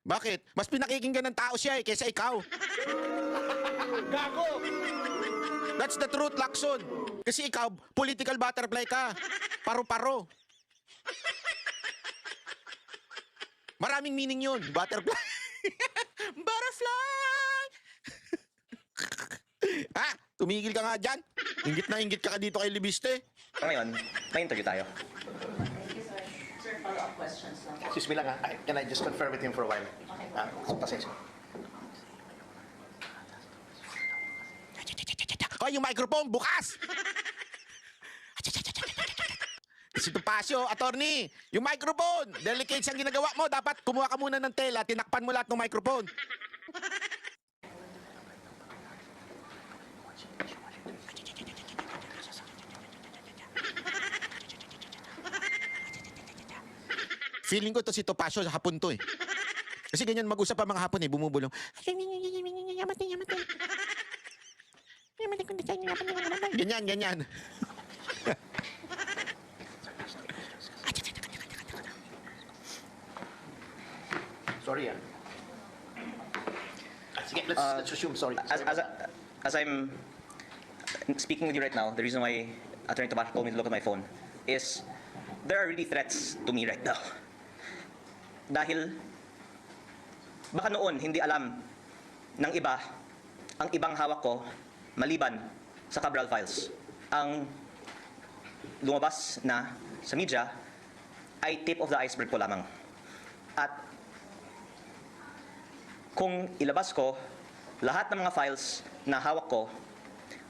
Bakit? Mas pinakikinggan ng tao siya kaysa ikaw. Gago! That's the truth, Lacson. Kasi ikaw, political butterfly ka. Paro-paro. Maraming meaning yun. Butterfly. Butterfly! Ha? Tumigil ka nga dyan. Ingit na ingit ka dito kay Libiste. Ngayon, may interview tayo. Sir, follow-up questions lang. Excuse me lang ha. Can I just confer with him for a while? Pasensya. Hoy, yung microphone, bukas! Si Topacio, attorney, yung microphone, delicate siyang ginagawa mo. Dapat kumuha ka muna ng tela, tinakpan mo lahat ng microphone. Feeling ko to si Topacio sa hapon to eh. Kasi ganyan mag-usap pa mga hapon eh, bumubulong. Ganyan, ganyan. Sorry Sige, let's assume, sorry. As I'm speaking with you right now, the reason why Attorney Topacio told me to look at my phone is there are really threats to me right now. Dahil baka noon hindi alam ng iba ang ibang hawak ko maliban sa Cabral Files. Ang lumabas na sa media ay tip of the iceberg po lamang. At kung ilabas ko lahat ng mga files na hawak ko,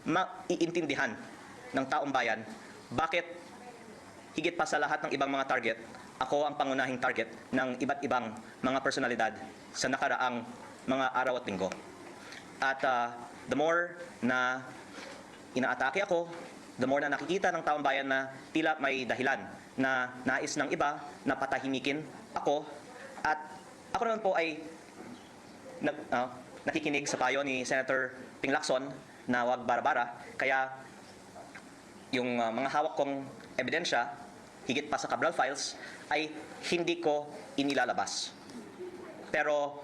maiintindihan ng taong bayan bakit higit pa sa lahat ng ibang mga target, ako ang pangunahing target ng iba't ibang mga personalidad sa nakaraang mga araw at linggo. At the more na inaatake ako, the more na nakikita ng taong bayan na tila may dahilan na nais ng iba na patahimikin ako, at ako naman po ay nakikinig sa payo ni Senator Ping Lacson na wag bara-bara, kaya yung mga hawak kong ebidensya higit pa sa Cabral Files ay hindi ko inilalabas. Pero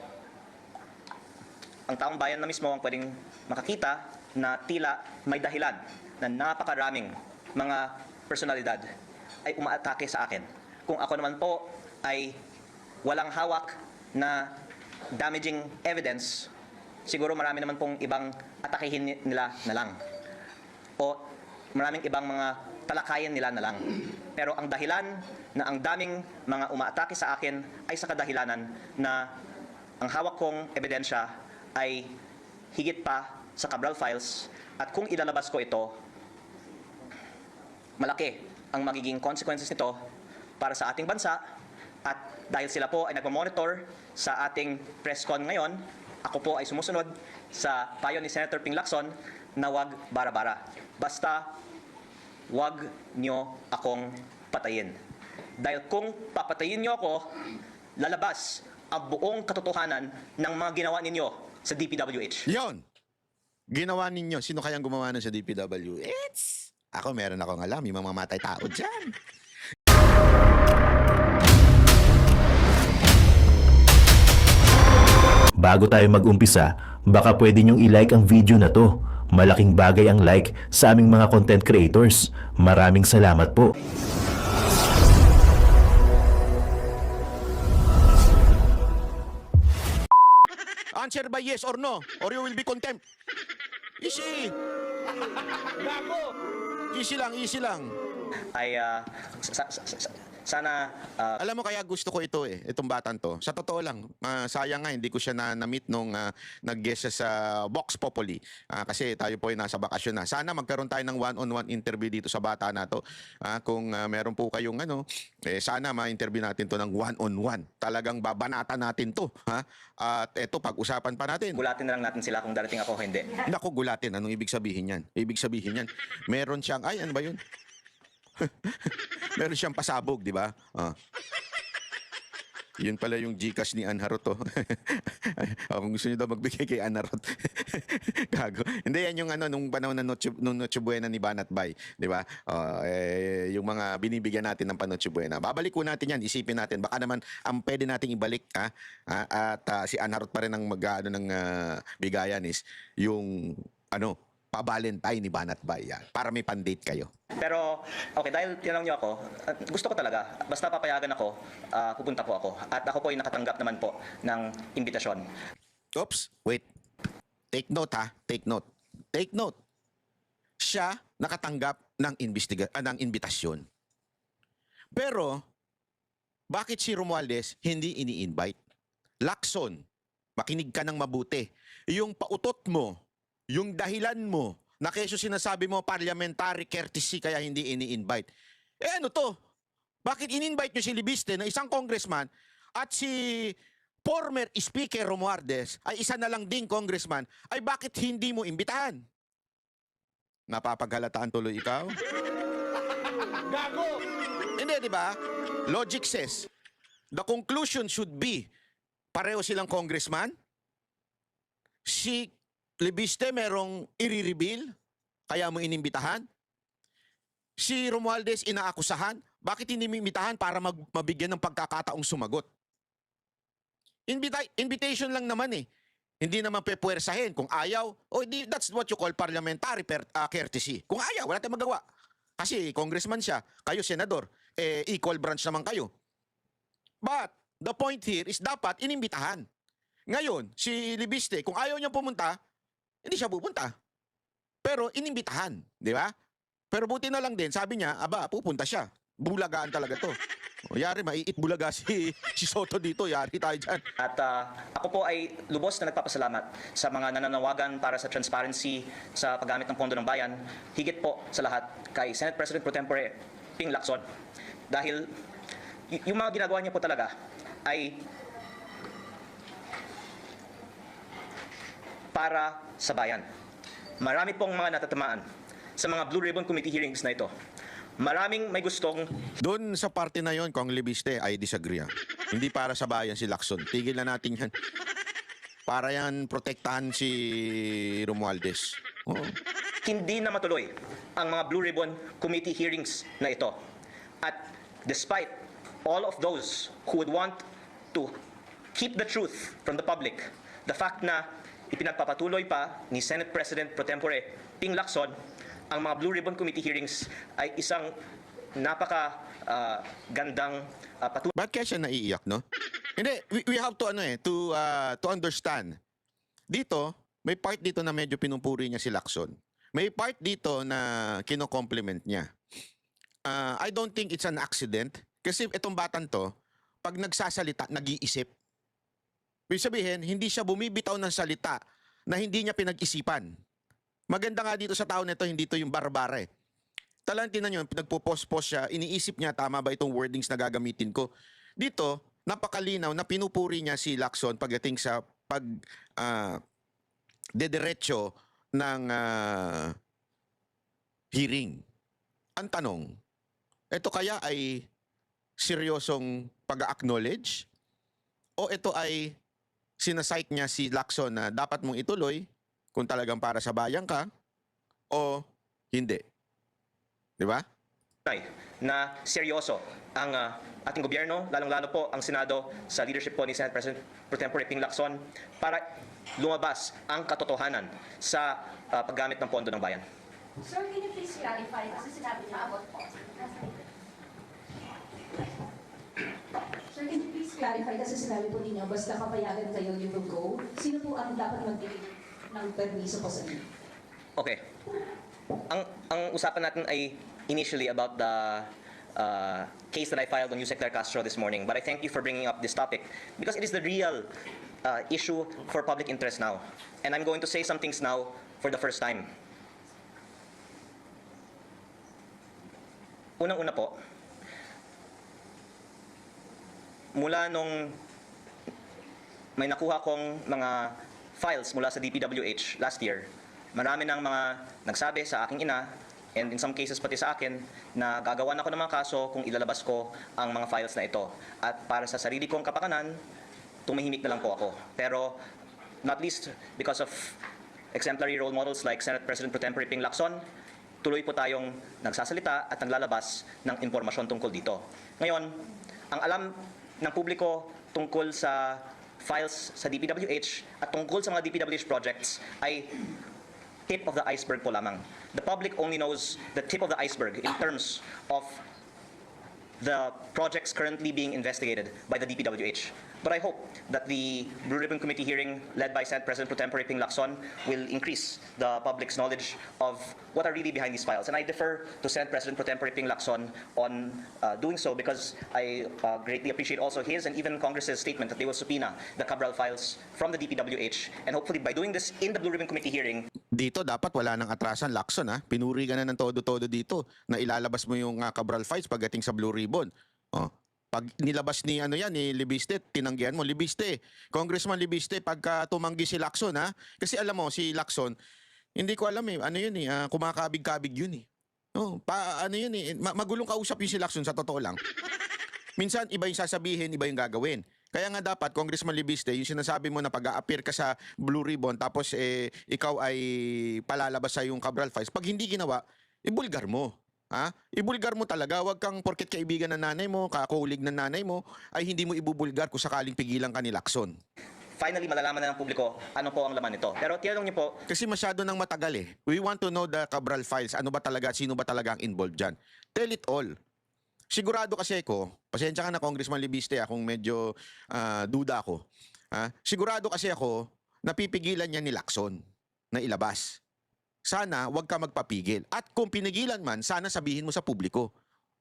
ang taong bayan na mismo ang pwedeng makakita na tila may dahilan na napakaraming mga personalidad ay umaatake sa akin. Kung ako naman po ay walang hawak na damaging evidence, siguro marami naman pong ibang atakihin nila na lang. O maraming ibang mga talakayan nila na lang. Pero ang dahilan na ang daming mga umaatake sa akin ay sa kadahilanan na ang hawak kong ebidensya ay higit pa sa Cabral Files, at kung ilalabas ko ito, malaki ang magiging consequences nito para sa ating bansa. At dahil sila po ay nagmamonitor sa ating press con ngayon, ako po ay sumusunod sa payo ni Senator Ping Lacson na wag bara-bara. Basta wag nyo akong patayin. Dahil kung papatayin nyo ako, lalabas ang buong katotohanan ng mga ginawa ninyo sa DPWH. Yon! Ginawa ninyo. Sino kayang gumawa nun sa DPWH? Ako, meron akong alam. Yung mga mamatay tao dyan. Bago tayo mag-umpisa, baka pwede nyong i-like ang video na to. Malaking bagay ang like sa aming mga content creators. Maraming salamat po. Answer by yes or no, or you will be contempt. Easy. Gago! Easy lang. Ay sana Alam mo, kaya gusto ko ito eh, itong batang to. Sa totoo lang, sayang nga hindi ko siya na-meet nung nag-guest siya sa Vox Populi. Kasi tayo po ay nasa bakasyon na. Sana magkaroon tayo ng one-on-one interview dito sa bata na to. Kung meron po kayong sana ma-interview natin to ng one-on-one. Talagang babanatan natin to. At eto, pag-usapan pa natin. gulatin na lang natin sila kung darating ako o hindi. Naku, gulatin. Anong ibig sabihin yan? Ibig sabihin yan, meron siyang, ay, ano ba yun? Meron siyang pasabog, di ba? Yun pala yung GCash ni Anharot to. Kung gusto niyo daw magbigay kay Anharot. Gago. Hindi yan yung ano nung panahon ng Noche Buena ni Banat Bay, di ba? Yung mga binibigyan natin ng Panoche Buena. Babalik ko natin yan, isipin natin. Baka naman ang pwede nating ibalik at si Anharot pa rin ang mag-ano ng bigayan is yung ano pa-Valentine ni Banat Bay yan, para may pandate kayo. Pero, okay, dahil tinanong niyo ako, gusto ko talaga, basta papayagan ako, pupunta po ako. At ako po ay nakatanggap naman po ng imbitasyon. Oops, wait. Take note take note. Take note. Siya nakatanggap ng ng imbitasyon. Pero bakit si Romualdez hindi ini-invite? Lacson, makinig ka ng mabuti. Yung pautot mo, yung dahilan mo, na keso sinasabi mo parliamentary courtesy kaya hindi ini-invite. Ano to? Bakit in-invite nyo si Libiste na isang congressman at si former Speaker Romualdez ay isa na lang ding congressman, ay bakit hindi mo imbitahan? Napapaghalataan tuloy ikaw? Gago! Hindi, di ba? Logic says, the conclusion should be, pareho silang congressman, si Libiste merong i-reveal, kaya mo inimbitahan. Si Romualdez inaakusahan, bakit hindi mo imbitahan para mabigyan ng pagkakataong sumagot? Invitation lang naman eh. Hindi naman pepuwersahin. Kung ayaw, that's what you call parliamentary courtesy. Kung ayaw, wala tayong magawa. Kasi congressman siya, kayo senador, equal branch naman kayo. But the point here is dapat inimbitahan. Ngayon, si Libiste, kung ayaw niyang pumunta, hindi siya pupunta. Pero inimbitahan, di ba? Pero buti na lang din, sabi niya, pupunta siya. Bulagaan talaga to. O, yari, maiit bulaga si Soto dito. Yari tayo dyan. At ako po ay lubos na nagpapasalamat sa mga nananawagan para sa transparency sa paggamit ng pondo ng bayan, higit po sa lahat kay Senate President Pro Tempore Ping Lacson. Dahil yung mga ginagawa niya po talaga ay para sa bayan. Marami pong mga natatamaan sa mga Blue Ribbon Committee hearings na ito. Maraming may gustong Doon sa parte na yon, Kong Libiste, I disagree. Hindi para sa bayan si Lacson. Tigil na natin yan. Para yan protektahan si Romualdez. Oo. hindi na matuloy ang mga Blue Ribbon Committee hearings na ito. At despite all of those who would want to keep the truth from the public, the fact na ipinagpapatuloy pa ni Senate President Pro Tempore Ping Lacson ang mga Blue Ribbon Committee hearings ay isang gandang patuloy. Ba't kaya siya naiiyak, no? Hindi, we have to to understand. Dito, may part dito na medyo pinupuri niya si Lacson. May part dito na kino-compliment niya. I don't think it's an accident kasi itong batang to, pag nagsasalita, nag-iisip. Ibig sabihin, hindi siya bumibitaw ng salita na hindi niya pinag-isipan. Maganda nga dito sa tao nito, hindi to yung barbare. Talantin na nyo, nagpo-post-post siya, iniisip niya, tama ba itong wordings na gagamitin ko? Dito, napakalinaw na pinupuri niya si Lacson pagdating sa dediretso ng hearing. Ang tanong, ito kaya ay seryosong pag-acknowledge? O ito ay sinasite niya si Lacson na dapat mong ituloy kung talagang para sa bayan ka o hindi? Di ba? Na seryoso ang ating gobyerno, lalong-lalo po ang Senado sa leadership po ni Senate President Pro Tempore Ping Lacson para lumabas ang katotohanan sa paggamit ng pondo ng bayan. Sir, can you please clarify kasi sinabi niya about cost? Sir, can you please clarify kasi sinabi po ninyo, basta kapayagan kayo, you will go. Sino po ang dapat magbigay ng permiso po sa inyo? Okay. Ang usapan natin ay initially about the case that I filed on Yusek Claire Castro this morning. But I thank you for bringing up this topic because it is the real issue for public interest now. And I'm going to say some things now for the first time. Unang-una po, mula nung may nakuha kong mga files mula sa DPWH last year, marami ng mga nagsabi sa aking ina and in some cases pati sa akin na gagawan ako ng mga kaso kung ilalabas ko ang mga files na ito. At para sa sarili kong kapakanan, tumahimik na lang po ako. Pero not least because of exemplary role models like Senate President Pro Tempore Ping Lacson, tuloy po tayong nagsasalita at naglalabas ng impormasyon tungkol dito. Ngayon, ang alam ng publiko tungkol sa files sa DPWH at tungkol sa mga DPWH projects ay tip of the iceberg po lamang. The public only knows the tip of the iceberg in terms of the projects currently being investigated by the DPWH. But I hope that the Blue Ribbon Committee hearing led by Senate President Pro Tempore Ping Lacson will increase the public's knowledge of what are really behind these files. And I defer to Senate President Pro Tempore Ping Lacson on doing so because I greatly appreciate also his and even Congress's statement that they will subpoena the Cabral files from the DPWH. And hopefully by doing this in the Blue Ribbon Committee hearing, Dito dapat wala nang atrasan, Lacson ha. Pinuri ka na ng todo-todo dito na ilalabas mo yung Cabral files pagdating sa Blue Ribbon. Oh. Pag nilabas ni ni Libiste, tinanggihan mo Libiste. Congressman Libiste, pagka tumanggi si Lacson ha. Kasi alam mo si Lacson, hindi ko alam kumakabig-kabig yun eh. Oh, magulong kausap yung si Lacson sa totoo lang. Minsan iba yung sasabihin, iba yung gagawin. Kaya nga dapat, Congressman Libiste, yung sinasabi mo na pag-a-appear ka sa Blue Ribbon tapos ikaw ay palalabas sa yung Cabral files, pag hindi ginawa, ibulgar mo. Ha? Ibulgar mo talaga. Huwag kang porket kaibigan ng nanay mo, kakulig ng nanay mo, ay hindi mo ibubulgar kung sakaling pigilan ka ni Lacson. finally malalaman na ng publiko ano po ang laman nito. Pero tinanong niyo po, Kasi masyado nang matagal eh. We want to know the Cabral files. Ano ba talaga, sino ba talaga ang involved dyan? Tell it all. Sigurado kasi ako, pasensya ka na Congressman Libiste kung medyo duda ako. Sigurado kasi ako, napipigilan niya ni Lacson na ilabas. Sana wag ka magpapigil. At kung pinigilan man, sana sabihin mo sa publiko.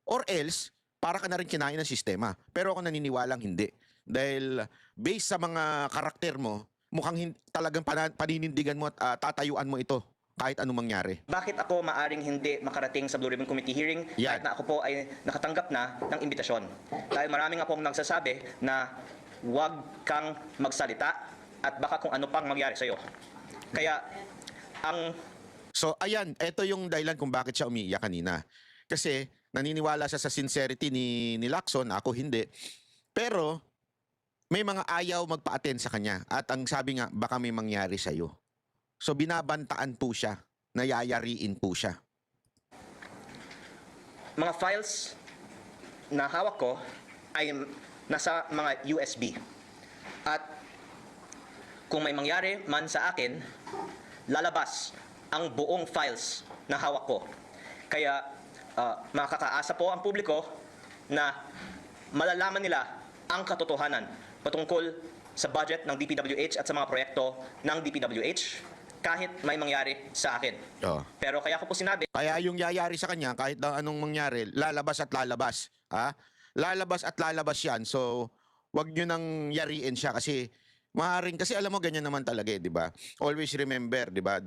Or else, para ka na rin kinain ng sistema. Pero ako naniniwalang hindi. Dahil based sa mga karakter mo, mukhang talagang paninindigan mo at tatayuan mo ito kahit anong mangyari. bakit ako maaring hindi makarating sa Blue Ribbon Committee hearing Yan. kahit na ako po ay nakatanggap na ng imbitasyon? Dahil maraming nga pong nagsasabi na huwag kang magsalita at baka kung ano pang mangyari sa'yo. Kaya, So ayan, ito yung dahilan kung bakit siya umiiyak kanina. Kasi naniniwala siya sa sincerity ni Lacson, ako hindi. Pero may mga ayaw magpa-attend sa kanya. At ang sabi nga, baka may mangyari sa'yo. So binabantaan po siya, nayayariin po siya. mga files na hawak ko ay nasa mga USB. At kung may mangyari man sa akin, lalabas ang buong files na hawak ko. Kaya makakaasa po ang publiko na malalaman nila ang katotohanan patungkol sa budget ng DPWH at sa mga proyekto ng DPWH kahit may mangyari sa akin. Oh. Pero kaya ko po sinabi, Kaya yung yayari sa kanya, kahit na anong mangyari, lalabas at lalabas. Lalabas at lalabas yan. So, wag nyo nang yariin siya kasi maaaring, kasi alam mo, ganyan naman talaga di ba? Always remember, di ba,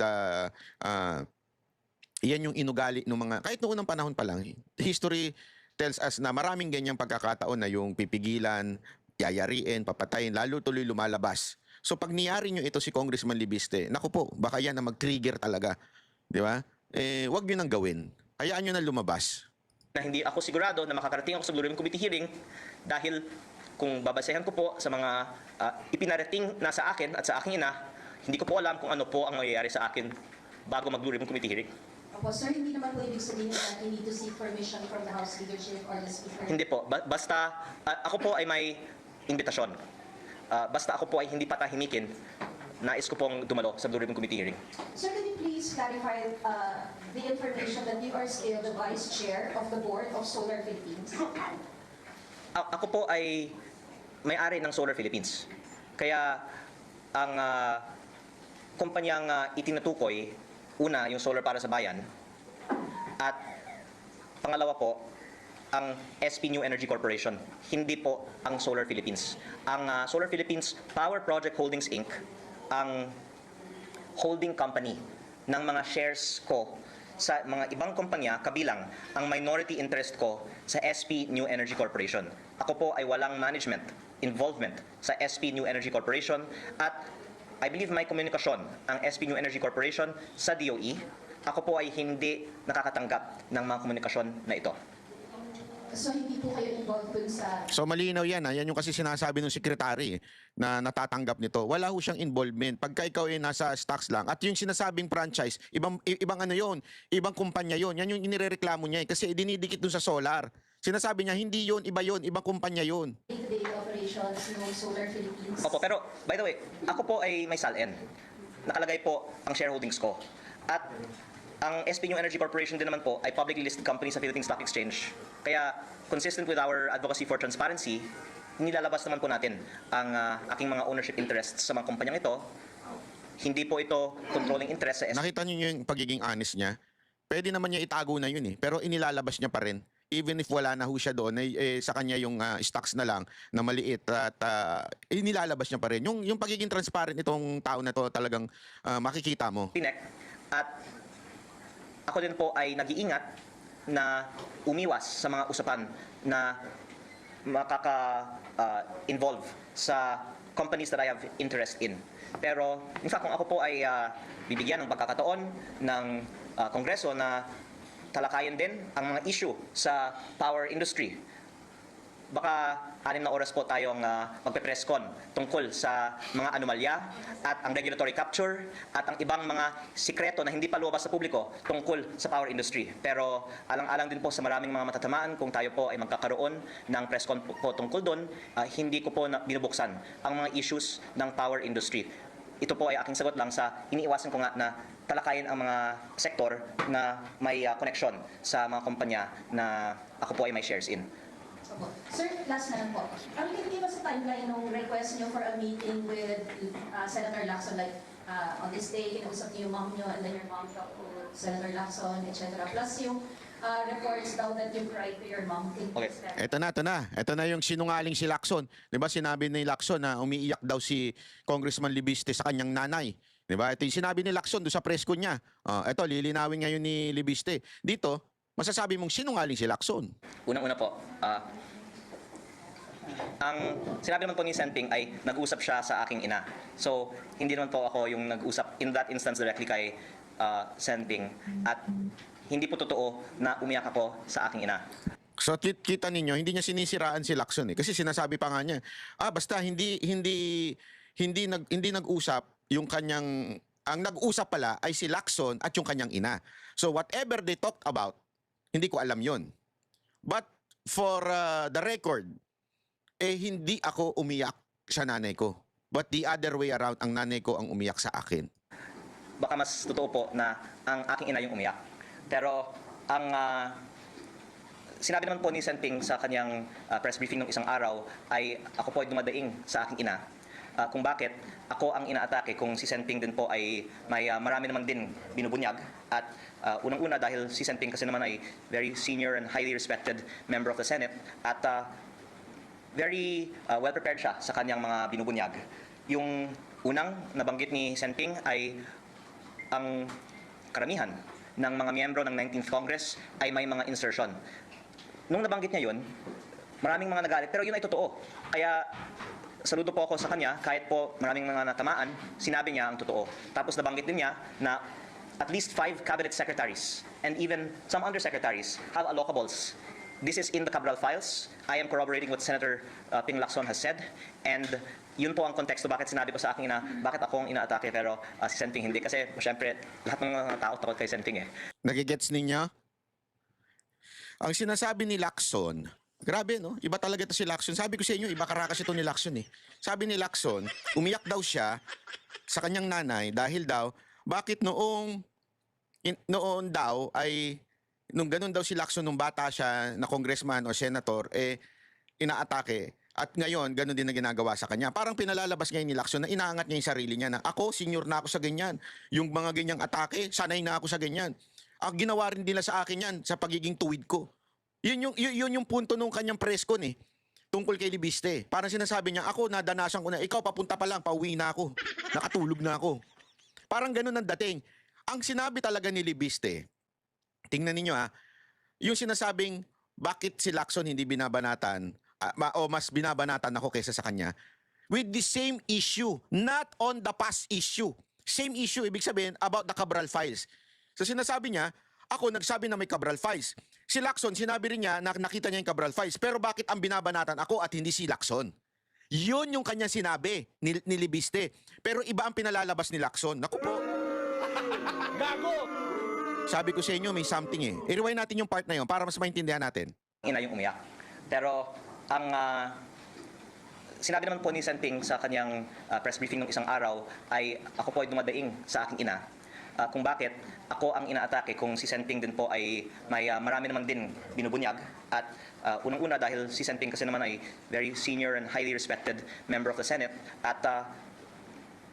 yan yung inugali ng mga, kahit noong unang panahon pa lang, history tells us na maraming ganyang pagkakataon na yung pipigilan, yayariin, papatayin, lalo tuloy lumalabas. So pag niyari nyo ito si Congressman Libiste, naku po, baka yan na mag-trigger talaga. Di ba? Wag nyo nang gawin. Hayaan nyo na lumabas. na hindi ako sigurado na makakarating ako sa Blue Ribbon Committee hearing dahil kung babasehan ko po sa mga ipinarating na sa akin at sa aking ina, hindi ko po alam kung ano po ang mangyayari sa akin bago mag Blue Ribbon Committee hearing. Opo, sir, hindi naman po ibig sabihin na you need to seek permission from the House leadership or the Speaker. Hindi po. Basta ako po ay may imbitasyon. Basta ako po ay hindi patahimikin, nais ko pong dumalo sa Blue Ribbon Committee hearing. Sir, can you please clarify the information that you are still the Vice Chair of the Board of Solar Philippines? Ako po ay may-ari ng Solar Philippines. Kaya ang kumpanyang itinutukoy, una, yung Solar para sa Bayan, at pangalawa po, ang SP New Energy Corporation, hindi po ang Solar Philippines. Ang Solar Philippines Power Project Holdings Inc., ang holding company ng mga shares ko sa mga ibang kumpanya, kabilang ang minority interest ko sa SP New Energy Corporation. Ako po ay walang management involvement sa SP New Energy Corporation at I believe may komunikasyon ang SP New Energy Corporation sa DOE ako po ay hindi nakakatanggap ng mga komunikasyon na ito. So hindi po kayo involved dun sa... So malinaw yan ha. Yan yung kasi sinasabi ng sekretary na natatanggap nito. Wala ho siyang involvement. Pagka ikaw ay nasa stocks lang at yung sinasabing franchise, ibang ano yon, ibang kumpanya yon. Yan yung inirereklamo niya kasi dinidikit dun sa solar. Sinasabi niya hindi yon, iba yon, ibang kumpanya yon. day-to-day operations ng Solar Philippines? Opo, pero by the way, ako po ay may SALN. Nakalagay po ang shareholdings ko. At ang SB New Energy Corporation din naman po ay publicly listed company sa Philippine Stock Exchange. Kaya, consistent with our advocacy for transparency, nilalabas naman po natin ang aking mga ownership interests sa mga kumpanyang ito. Hindi po ito controlling interest sa SB. Nakita niyo yung pagiging honest niya? Pwede naman niya itago na yun pero inilalabas niya pa rin. Even if wala na ho siya doon, sa kanya yung stocks na lang na maliit at inilalabas niya pa rin. Yung pagiging transparent itong tao na to talagang makikita mo. Pinek. At ako din po ay nag-iingat na umiwas sa mga usapan na makaka-involve sa companies that I have interest in. Pero, in fact, kung ako po ay bibigyan ng pagkakataon ng Kongreso na talakayan din ang mga issue sa power industry, baka 6 na oras po tayong magpe-press con tungkol sa mga anomalya at ang regulatory capture at ang ibang mga sikreto na hindi pa lumabas sa publiko tungkol sa power industry. Pero alang-alang din po sa maraming mga matatamaan kung tayo po ay magkakaroon ng press con po tungkol doon, hindi ko po binubuksan ang mga issues ng power industry. Ito po ay aking sagot lang sa iniiwasan ko nga na talakayin ang mga sektor na may connection sa mga kumpanya na ako po ay may shares in. Opo. Sir, last na lang po. Ang hindi ba sa timeline ng request niyo for a meeting with Senator Lacson, like on this day, kinausap niyo yung mom niyo and then your mom talked to Senator Lacson, etc. Plus yung reports daw that you cried to your mom. Okay. Ito na yung sinungaling si Lacson. 'Di ba sinabi ni Lacson na umiiyak daw si Congressman Libiste sa kanyang nanay. 'Di ba? Ito yung sinabi ni Lacson doon sa press con niya. Ito lilinawin ngayon ni Libiste. Dito, masasabi mong sinungaling si Lacson. Unang-una po, ang sinabi naman po ni Senping ay nag-usap siya sa aking ina. So, hindi naman po ako yung nag-usap in that instance directly kay Senping. At hindi po totoo na umiyak ako sa aking ina. So kita ninyo, hindi niya sinisiraan si Lacson kasi sinasabi pa nga niya, basta hindi nag-usap yung kanyang, ang nag-usap pala ay si Lacson at yung kanyang ina. So whatever they talked about, hindi ko alam yon. But for the record, hindi ako umiyak sa nanay ko. But the other way around, ang nanay ko ang umiyak sa akin. Baka mas totoo po na ang aking ina yung umiyak. Pero ang sinabi naman po ni Senping sa kanyang press briefing ng isang araw ay ako po ay dumadaing sa aking ina. Kung bakit ako ang inaatake kung si Senping din po ay may marami naman din binubunyag. At unang-una dahil si Senping kasi naman ay very senior and highly respected member of the Senate at very well prepared siya sa kanyang mga binubunyag. Yung unang nabanggit ni Senping ay ang karamihan ng mga miyembro ng 19th Congress ay may mga insertion. Nung nabanggit niya yun, maraming mga nagalit, pero yun ay totoo. Kaya saludo po ako sa kanya, kahit po maraming mga natamaan, sinabi niya ang totoo. Tapos nabanggit din niya na at least 5 cabinet secretaries and even some undersecretaries have allocables. This is in the Cabral files. I am corroborating what Senator Ping Lacson has said. And yun po ang konteksto bakit sinabi ko sa akin na bakit ako ang inaatake pero si Senping hindi. Kasi syempre lahat ng mga tao takot kay Senping eh. Nagigets ninyo? Ang sinasabi ni Lacson, grabe no? Iba talaga ito si Lacson. Sabi ko sa inyo, iba karakas ito ni Lacson eh. Sabi ni Lacson, umiyak daw siya sa kanyang nanay dahil daw, bakit noon daw ay, nung ganun daw si Lacson nung bata siya na congressman o senator, inaatake. At ngayon, ganun din na ginagawa sa kanya. Parang pinalalabas ngayon ni Lacson na inaangat niya yung sarili niya na ako, senior na ako sa ganyan. Yung mga ganyang atake, sanay na ako sa ganyan. Ginawa rin nila sa akin yan sa pagiging tuwid ko. Yun yung punto nung kanyang press con tungkol kay Libiste. Parang sinasabi niya, ako nadanasan ko na, ikaw papunta pa lang, pauwi na ako. Nakatulog na ako. Parang ganun ang dating. Ang sinabi talaga ni Libiste, tingnan ninyo yung sinasabing bakit si Lacson hindi binabanatan o mas binabanatan ako kaysa sa kanya with the same issue, not on the past issue. Same issue, ibig sabihin about the Cabral files. So sinasabi niya, ako nagsabi na may Cabral Files. Si Lacson, sinabi rin niya na nakita niya yung Cabral Files. Pero bakit ang binabanatan ako at hindi si Lacson? Yun yung kanya sinabi ni Libiste. Pero iba ang pinalalabas ni Lacson. Naku po. Gago! Sabi ko sa inyo, may something eh. I-rewind natin yung part na yun para mas maintindihan natin. ina yung umiyak. Pero ang sinabi naman po ni Senting sa kanyang press briefing ng isang araw ay ako po ay dumadaing sa aking ina kung bakit ako ang inaatake kung si Senting din po ay may marami naman din binubunyag at unang-una dahil si Senting kasi naman ay very senior and highly respected member of the Senate at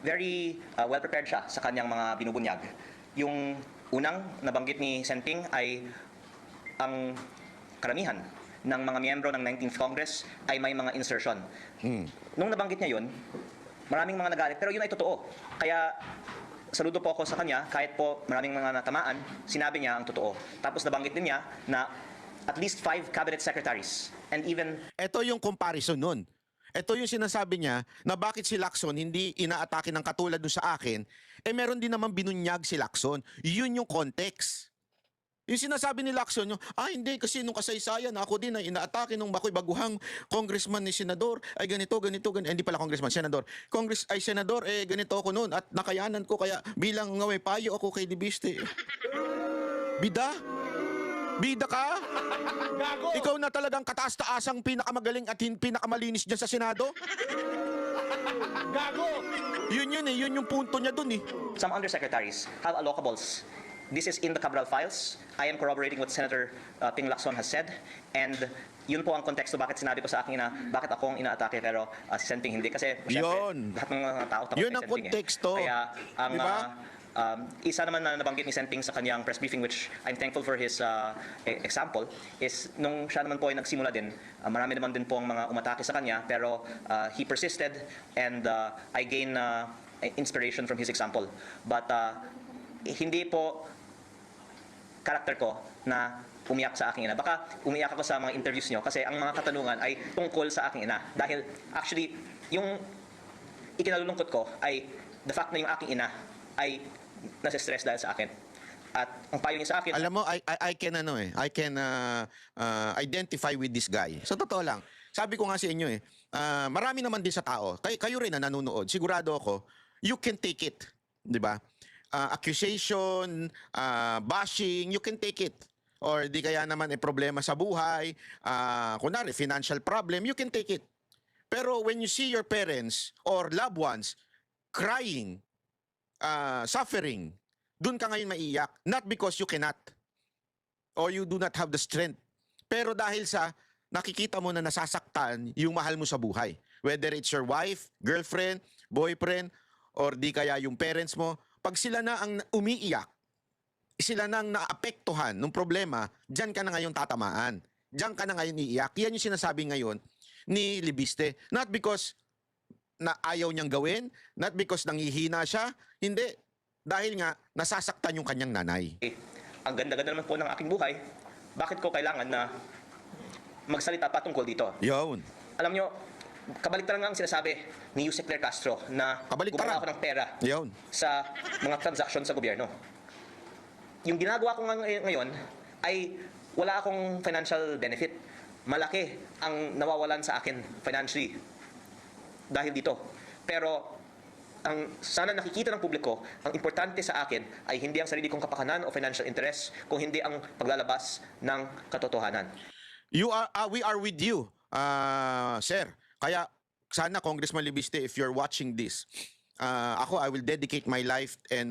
very well prepared siya sa kanyang mga binubunyag. Yung unang nabanggit ni Senting ay ang karamihan ng mga miyembro ng 19th Congress ay may mga insertion. Nung nabanggit niya yun, maraming mga nagalit, pero yun ay totoo. Kaya saludo po ako sa kanya, kahit po maraming mga natamaan, sinabi niya ang totoo. Tapos nabanggit din niya na at least 5 cabinet secretaries and even Ito yung comparison nun. Ito yung sinasabi niya na bakit si Lacson hindi inaatake ng katulad dun sa akin, meron din naman binunyag si Lacson. Yun yung context. Yung sinasabi ni Lacson, yung, hindi, kasi nung kasaysayan, ako din ay inaatake nung ako'y baguhang congressman ni senador, ay ganito, hindi pala congressman, senador. Senador, ganito ako noon, at nakayanan ko, kaya bilang may payo ako kay Libiste. Bida? Bida ka? Gago! Ikaw na talagang kataas-taasang pinakamagaling at pinakamalinis dyan sa Senado? Gago! Yun yung punto niya dun eh. some undersecretaries have allocables. This is in the Cabral files. I am corroborating what Senator Ping Lacson has said. And yun po ang konteksto bakit sinabi ko sa akin na bakit ako ang inaatake pero si Senting hindi. Kasi Yun. lahat ng mga tao takot Yun kay ang Senting konteksto. Kaya ang Diba? isa naman na nabanggit ni Senting sa kanyang press briefing, which I'm thankful for his example, is nung siya naman po ay nagsimula din, marami naman din po ang mga umatake sa kanya, pero he persisted and I gain inspiration from his example. But hindi po karakter ko na umiyak sa aking ina. Baka umiyak ako sa mga interviews nyo kasi ang mga katanungan ay tungkol sa aking ina. Dahil actually, yung ikinalulungkot ko ay the fact na yung aking ina ay nasa-stress dahil sa akin. At ang payo niya sa akin... Alam mo, I can identify with this guy. Sa totoo lang, sabi ko nga sa inyo marami naman din sa tao, kayo rin na nanonood, sigurado ako, you can take it. Di ba? Accusation, bashing, you can take it. Or di kaya naman problema sa buhay, kunwari, financial problem, you can take it. Pero when you see your parents or loved ones crying, suffering, dun ka ngayon maiyak, not because you cannot or you do not have the strength, pero dahil sa nakikita mo na nasasaktan yung mahal mo sa buhay. Whether it's your wife, girlfriend, boyfriend, or di kaya yung parents mo, pag sila na ang umiiyak, sila na ang naapektuhan ng problema, dyan ka na ngayon tatamaan. Dyan ka na ngayon iiyak. Yan yung sinasabi ngayon ni Libiste. Not because na ayaw niyang gawin, not because nanghihina siya, hindi. Dahil nga, nasasaktan yung kanyang nanay. Ang ganda-ganda naman po ng aking buhay, bakit ko kailangan na magsalita pa tungkol dito? Yun. Alam nyo, kabaliktaran nga ang sinasabi ni Yusek Claire Castro na Kabaliktaran. gumana ako ng pera Yun. sa mga transaksyon sa gobyerno. Yung ginagawa ko ngayon ay wala akong financial benefit. Malaki ang nawawalan sa akin financially dahil dito. Pero ang sana nakikita ng publiko, ang importante sa akin ay hindi ang sarili kong kapakanan o financial interest, kung hindi ang paglalabas ng katotohanan. We are with you, sir. Kaya sana Congressman Libiste, if you're watching this, I will dedicate my life and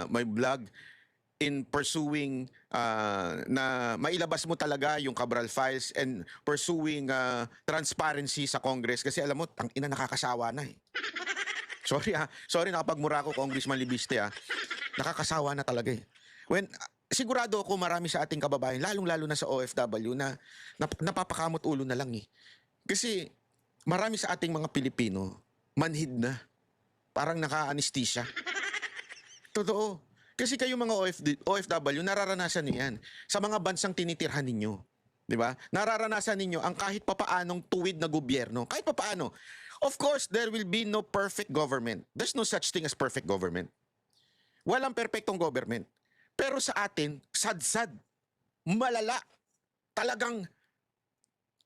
my blog in pursuing na mailabas mo talaga yung Cabral Files and pursuing transparency sa Congress. Kasi alam mo, tangina, nakakasawa na eh. Sorry nakapagmura ako, Congressman Libiste Nakakasawa na talaga eh. Sigurado ako marami sa ating kababayan, lalong-lalo na sa OFW na napapakamot ulo na lang eh. Kasi marami sa ating mga Pilipino, manhid na. Parang naka-anesthesia. Totoo. Kasi kayo mga OFW, nararanasan niyo yan. Sa mga bansang tinitirhan ninyo. Di ba? Nararanasan ninyo ang kahit papaanong tuwid na gobyerno. Kahit papaano. Of course, there will be no perfect government. There's no such thing as perfect government. Walang perfectong government. Pero sa atin, sad-sad, malala. Talagang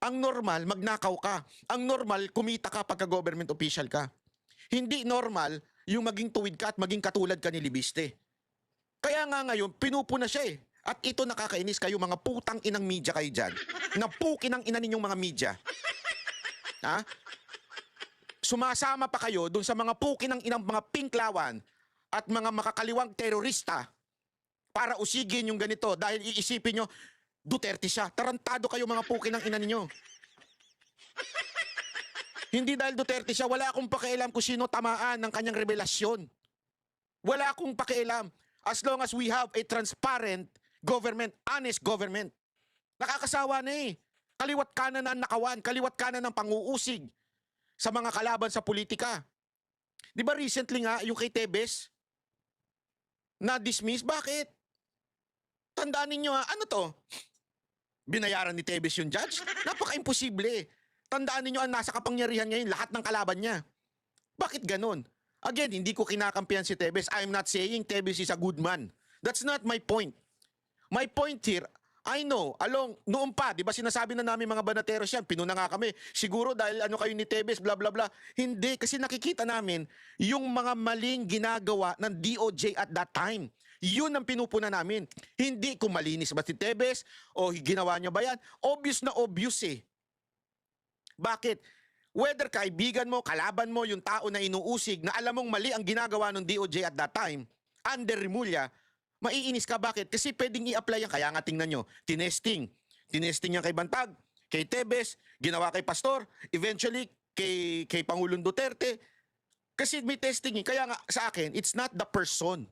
ang normal, magnakaw ka. Ang normal, kumita ka pagka government official ka. Hindi normal yung maging tuwid ka at maging katulad ka ni Libiste. Kaya nga ngayon, pinupuna siya eh. At ito nakakainis kayo mga putang inang media kayo dyan. Napukin ang ina ninyong mga media. Ha? Sumasama pa kayo dun sa mga pukin ng inang mga pinklawan at mga makakaliwang terorista para usigin yung ganito dahil iisipin nyo, Duterte siya. Tarantado kayo mga pukin ng ina ninyo. Hindi dahil Duterte siya, wala akong pakialam kung sino tamaan ng kanyang revelasyon. Wala akong pakialam as long as we have a transparent government, honest government. Nakakasawa na eh. Kaliwat kanan ang nakawan, kaliwat kanan ang panguusig sa mga kalaban sa politika. Di ba recently nga yung kay Tebes na-dismiss? Bakit? Tandaan ninyo ha, ano to? Binayaran ni Tebes yung judge? Napaka-imposible. Tandaan ninyo ang nasa kapangyarihan ngayon, lahat ng kalaban niya. Bakit ganun? Again, hindi ko kinakampihan si Tebes. I'm not saying Tebes is a good man. That's not my point. My point here, I know, noon pa, di ba sinasabi na namin mga banateros yan, pinuna nga kami, siguro dahil ano kayo ni Tebes, bla bla bla. Hindi, kasi nakikita namin yung mga maling ginagawa ng DOJ at that time. Yun ang pinupuna namin. Hindi kung malinis ba si Tebes o ginawa niya ba yan. Obvious na obvious eh. Bakit? Whether kaibigan mo, kalaban mo, yung tao na inuusig na alam mong mali ang ginagawa ng DOJ at that time, under Remulla, maiinis ka. Bakit? Kasi pwedeng i-apply yan. Kaya nga tingnan nyo, tinesting. Tinesting yan kay Bantag, kay Tebes, ginawa kay Pastor, eventually kay Pangulong Duterte. Kasi may testing eh. Kaya nga sa akin, it's not the person.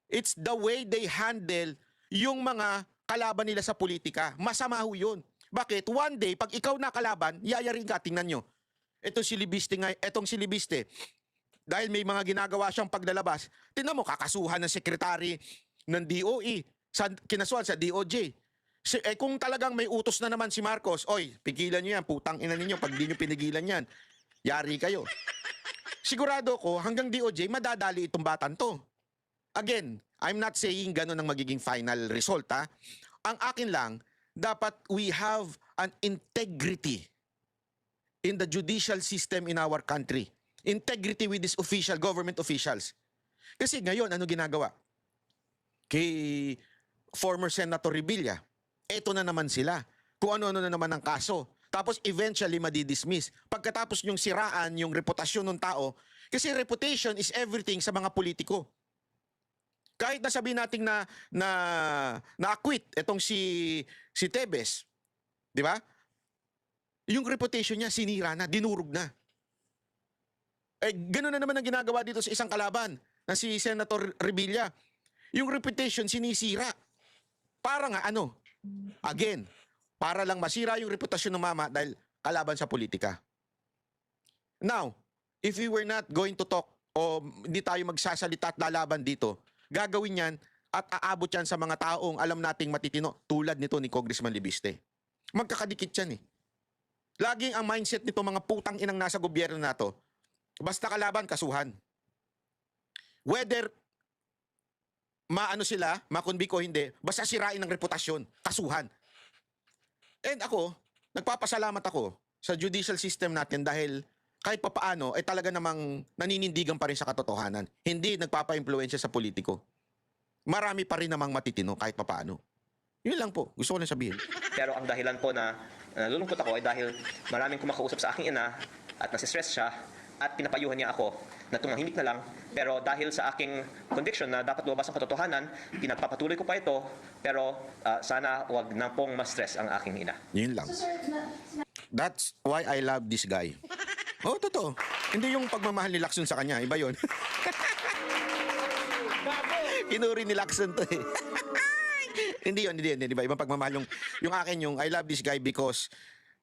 It's the way they handle yung mga kalaban nila sa politika. Masama ho yun. Bakit? One day, pag ikaw na kalaban, yayarin ka. Tingnan nyo. Etong si Libiste, dahil may mga ginagawa siyang paglalabas, tingnan mo, kakasuhan ng sekretary ng DOE, kinasuhan sa DOJ. Kung talagang may utos na naman si Marcos, oy, pigilan nyo yan, putang ina ninyo, pag di nyo pinigilan yan, yari kayo. Sigurado ko, hanggang DOJ, madadali itong batan to. Again, I'm not saying gano'n ang magiging final result, ha? Ang akin lang, dapat we have an integrity in the judicial system in our country. Integrity with these government officials. Kasi ngayon, ano ginagawa? Kay former Senator Revilla, eto na naman sila. Kung ano-ano na naman ang kaso. Tapos eventually madidismiss. Pagkatapos yung siraan, yung reputasyon ng tao, kasi reputation is everything sa mga politiko. Kahit na sabihin natin na-acquit itong si Tebes, di ba? Yung reputation niya sinira na, dinurog na. Eh, gano'n na naman ang ginagawa dito sa isang kalaban na si Senator Revilla. Yung reputation sinisira. Para nga ano? Again, para lang masira yung reputasyon ng mama dahil kalaban sa politika. Now, if we were not going to talk o hindi tayo magsasalita at lalaban dito, gagawin yan at aabot yan sa mga taong alam nating matitino tulad nito ni Congressman Libiste. Magkakadikit yan eh. Laging ang mindset nito mga putang inang nasa gobyerno na to, basta kalaban, kasuhan. Whether maano sila, makunbik o hindi, basta sirain ang reputasyon, kasuhan. And ako, nagpapasalamat ako sa judicial system natin dahil kahit papaano, ay talaga namang naninindigan pa rin sa katotohanan. Hindi nagpapa-impluensya sa politiko. Marami pa rin namang matitino kahit papaano. Yun lang po. Gusto ko lang sabihin. Pero ang dahilan po na nalulungkot ako ay dahil maraming kumakausap sa aking ina at nasistress siya at pinapayuhan niya ako na tumahimik na lang. Pero dahil sa aking conviction na dapat lumabas ang katotohanan, pinagpapatuloy ko pa ito. Pero sana wag na pong ma-stress ang aking ina. Yun lang. So sir, That's why I love this guy. Oh, totoo. Hindi yung pagmamahal ni Lacson sa kanya. Iba yun. Pinuri ni Lacson to eh. Hindi yun. Diba? Ibang pagmamahal yung akin yung I love this guy because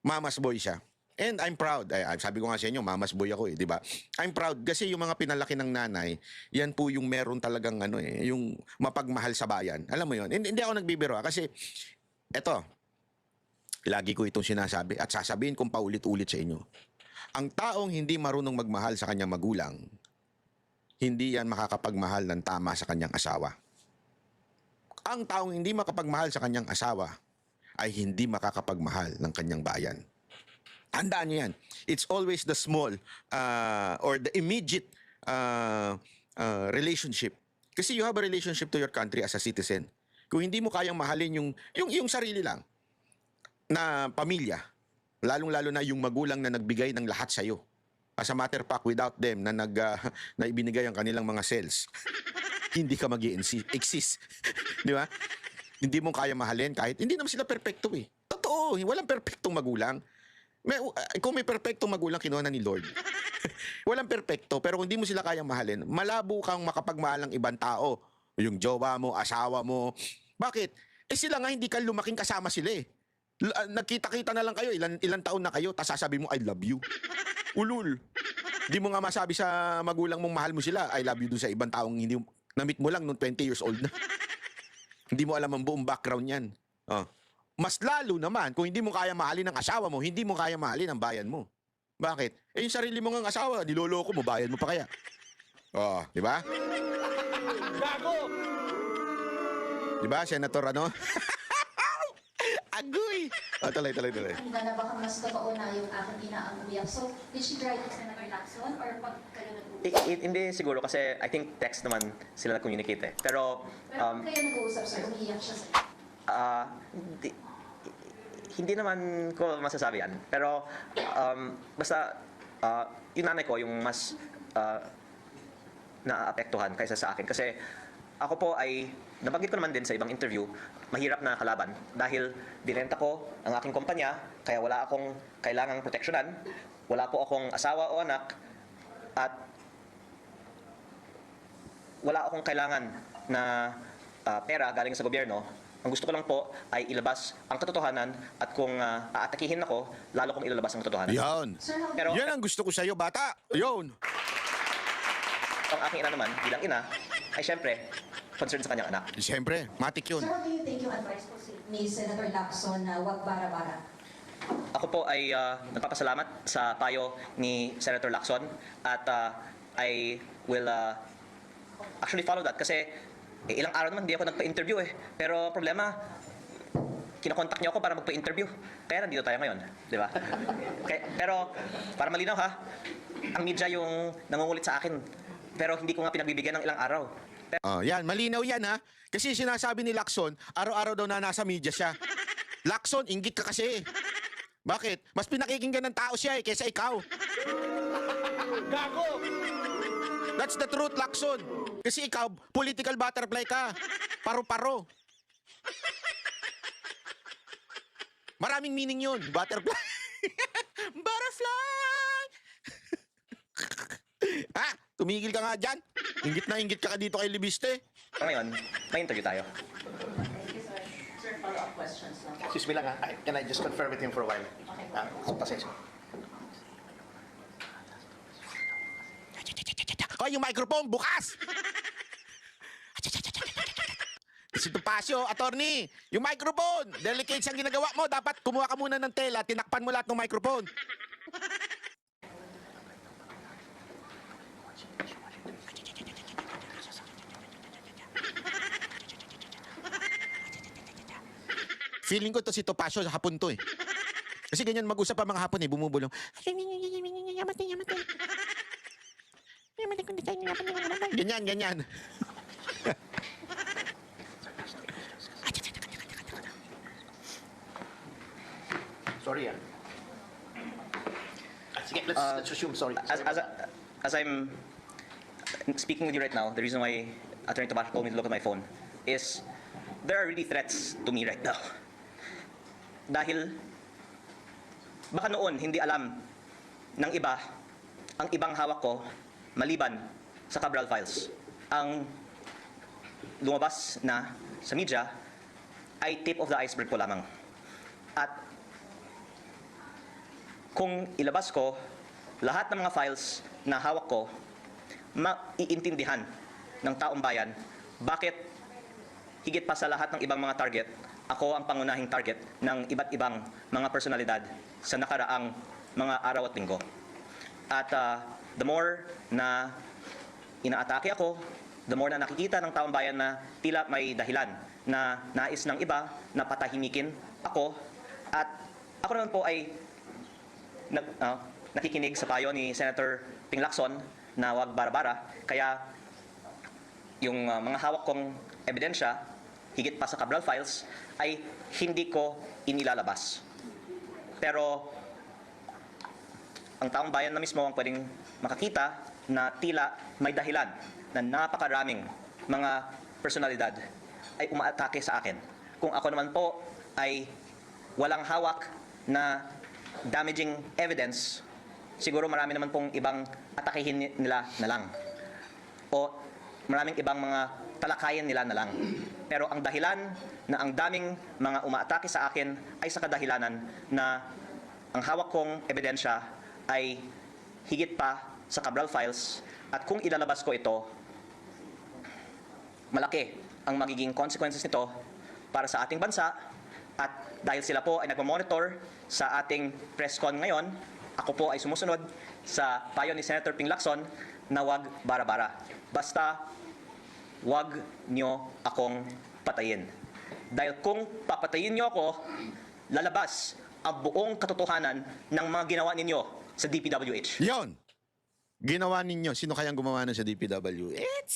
mama's boy siya. And I'm proud. Sabi ko nga sa inyo, mama's boy ako eh, di ba? I'm proud kasi yung mga pinalaki ng nanay, yan po yung meron talagang yung mapagmahal sa bayan. Alam mo yun? Hindi ako nagbibiro kasi eto, lagi ko itong sinasabi at sasabihin kong paulit-ulit sa inyo. Ang taong hindi marunong magmahal sa kanyang magulang, hindi yan makakapagmahal ng tama sa kanyang asawa. Ang taong hindi makapagmahal sa kanyang asawa ay hindi makakapagmahal ng kanyang bayan. Tandaan niyo yan. It's always the small or the immediate relationship. Kasi you have a relationship to your country as a citizen. Kung hindi mo kayang mahalin yung sarili lang na pamilya, lalong-lalo na yung magulang na nagbigay ng lahat sa'yo. As a matter of fact, without them na na ibinigay ang kanilang mga cells, hindi ka mag-exist. Di ba? Hindi mo kaya mahalin kahit hindi naman sila perpekto eh. Totoo, walang perpektong magulang. Kung may perpektong magulang, kinuha na ni Lord. Walang perpekto, pero kung hindi mo sila kayang mahalin, malabo kang makapagmahal ng ibang tao. Yung jowa mo, asawa mo. Bakit? Sila nga hindi ka lumaking kasama sila eh. Nagkita-kita na lang kayo, ilan taon na kayo, tapos sasabi mo, I love you. Ulul. Di mo nga masabi sa magulang mong mahal mo sila, I love you dun sa ibang taong hindi na-meet mo lang nung 20 years old na. Hindi mo alam ang buong background yan. Mas lalo naman, kung hindi mo kaya mahalin ang asawa mo, hindi mo kaya mahalin ang bayan mo. Bakit? Yung sarili mo ng asawa, niloloko mo, bayan mo pa kaya. Di ba? Gago! Di ba, Senator ano? Agoy! Tuloy. Handa na baka mas totoo na yung aking ina ang umiyak. So, did she try to Senator Lacson or pag kayo nag-uusap? Hindi siguro kasi I think text naman sila nag-communicate eh. Pero, Pero kung kayo nag-uusap, sir, umiyak siya sa... hindi naman ko masasabi yan. Pero, basta, yung nanay ko, yung mas naaapektuhan kaysa sa akin. Kasi, ako po ay, nabanggit ko naman din sa ibang interview, mahirap na kalaban. Dahil binenta ko ang aking kumpanya, kaya wala akong kailangang proteksyonan, wala po akong asawa o anak, at wala akong kailangan na pera galing sa gobyerno. Ang gusto ko lang po ay ilabas ang katotohanan at kung aatakihin ako, lalo kong ilalabas ang katotohanan. Yan. Sir, how Pero Yan ang gusto ko sa'yo, bata. Yun. ang aking ina naman, bilang ina, ay syempre, concerned sa kanyang anak. Siyempre, matik yun. Sir, how do you think yung advice po ni Senator Lacson na wag bara-bara? Ako po ay nagpapasalamat sa payo ni Senator Lacson at I will actually follow that kasi ilang araw naman hindi ako nagpa-interview eh. Pero ang problema, kinakontak niyo ako para magpa-interview. Kaya nandito tayo ngayon, di ba? Pero para malinaw ha, ang media yung nangungulit sa akin. Pero hindi ko nga pinagbibigyan ng ilang araw. Yan, malinaw yan ha. Kasi sinasabi ni Lacson, araw-araw daw na nasa media siya. Lacson, inggit ka kasi. Bakit? Mas pinakikinggan ng tao siya kaysa ikaw. Gago! That's the truth, Lacson. Kasi ikaw, political butterfly ka. Paro-paro. Maraming meaning yun, butterfly. Butterfly! Ha? Tumigil ka nga dyan. Inggit ka dito kay Libiste. So ngayon, may interview tayo. Thank you, sir. Sir, follow-up questions lang. Excuse me lang ha. Can I just confirm with him for a while? Pasensya. Hoy, yung microphone, bukas! Si Topacio, attorney, yung microphone, delicate siyang ginagawa mo. Dapat kumuha ka muna ng tela, tinakpan mo lahat ng microphone. Feeling ko to si Topacio sa hapon to eh. Kasi ganyan mag-usap ang mga hapon eh, bumubulong. Ganyan. Sorry ah. Sige, let's assume sorry. As I'm speaking with you right now, the reason why Attorney Tomas told me to look at my phone is there are really threats to me right now. Dahil baka noon hindi alam ng iba ang ibang hawak ko maliban sa Cabral Files. Ang lumabas na sa media ay tip of the iceberg po lamang. At kung ilabas ko lahat ng mga files na hawak ko, maiintindihan ng taong bayan bakit higit pa sa lahat ng ibang mga target, ako ang pangunahing target ng iba't ibang mga personalidad sa nakaraang mga araw at linggo. At the more na inaatake ako, the more na nakikita ng taong bayan na tila may dahilan na nais ng iba na patahimikin ako, at ako naman po ay nakikinig sa payo ni Senator Ping Lacson na wag bara-bara, kaya yung mga hawak kong ebidensya, higit pa sa Cabral files, ay hindi ko inilalabas. Pero ang taong bayan na mismo ang pwedeng makakita na tila may dahilan na napakaraming mga personalidad ay umaatake sa akin. Kung ako naman po ay walang hawak na damaging evidence, siguro marami naman pong ibang atakihin nila na lang. O maraming ibang mga talakayan nila na lang. Pero ang dahilan na ang daming mga umaatake sa akin ay sa kadahilanan na ang hawak kong ebidensya ay higit pa sa Cabral files, at kung ilalabas ko ito, malaki ang magiging consequences nito para sa ating bansa. At dahil sila po ay nagmamonitor sa ating press con ngayon, ako po ay sumusunod sa payo ni Senator Ping Lacson na wag bara-bara. Basta wag nyo akong patayin. Dahil kung papatayin nyo ako, lalabas ang buong katotohanan ng mga ginawa ninyo sa DPWH. Yon. Ginawa ninyo. Sino kayang gumawa nun sa DPWH?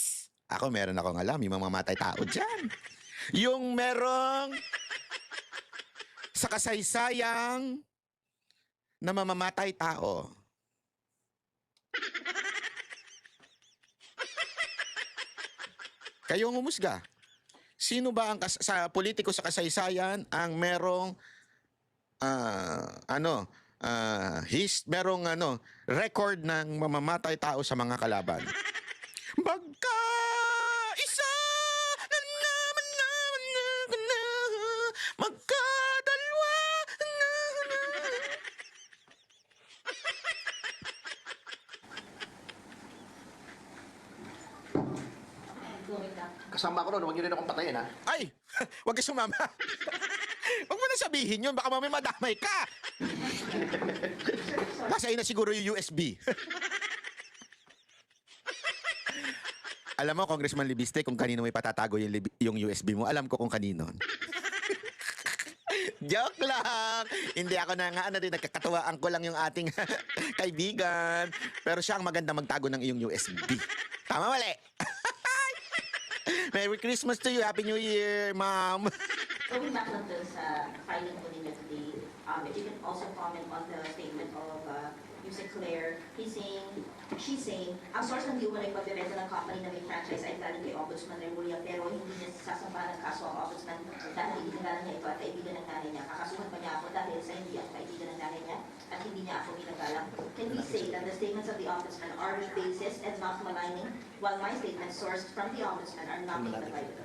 Ako, meron akong alam. Yung mga mamatay tao dyan. Yung merong sa kasaysayang na mamamatay tao. Kayo ang humusga. Sino ba ang sa politiko sa kasaysayan ang merong merong record ng mamamatay tao sa mga kalaban? Bagka isa na naman na magkadalwa na. Kasama ko ron, huwag niyo rin akong patayin, ha? Ay, wag ka sumama. Huwag mo na sabihin yun, baka mamaya madamay ka. Nasa na siguro yung USB. Alam mo, Congressman Libiste, kung kanino may patatago yung USB mo, alam ko kung kanino. Joke lang! Hindi ako na nga, nagkakatuwaan ko lang yung ating kaibigan. Pero siya ang maganda magtago ng iyong USB. Tama, mali? Merry Christmas to you. Happy New Year, Ma'am. Going back lang dun sa filing po ninyo today, if you can also comment on the statement of Yusek Claire, she's saying, ang source ng human ay pagbebenta ng company na may franchise ay galing kay Ombudsman Remulla, pero hindi niya sasampa ng kaso ang Ombudsman dahil itingalan niya ito at kaibigan ng nanay niya. Kakasuhan pa niya ako dahil sa hindi ako kaibigan ng nanay niya at hindi niya ako ginagalang. Can we say that the statements of the Ombudsman are basis and not maligning, while my statements sourced from the Ombudsman are not in the Bible?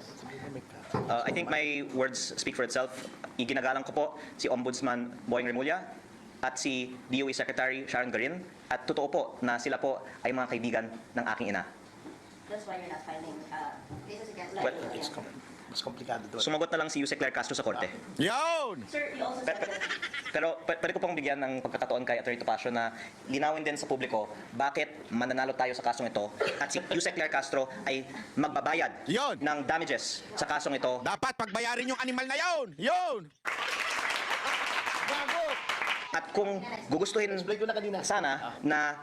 I think my words speak for itself. Iginagalang ko po si Ombudsman Boying Remulla at si DOE Secretary Sharon Garin, at totoo po na sila po ay mga kaibigan ng aking ina. That's why you're not filing cases against Well, Mas komplikado doon. Sumagot na lang si Yusek Claire Castro sa korte. Yun! Sir, you also said that Pero pwede ko pong bigyan ng pagkakataon kay Atty. Topacio na linawin din sa publiko bakit mananalo tayo sa kasong ito at si Yusek Claire Castro ay magbabayad Yun. ng damages sa kasong ito. Dapat pagbayarin yung animal na yun! Yun! At kung gugustuhin Explain ko na kanina. sana na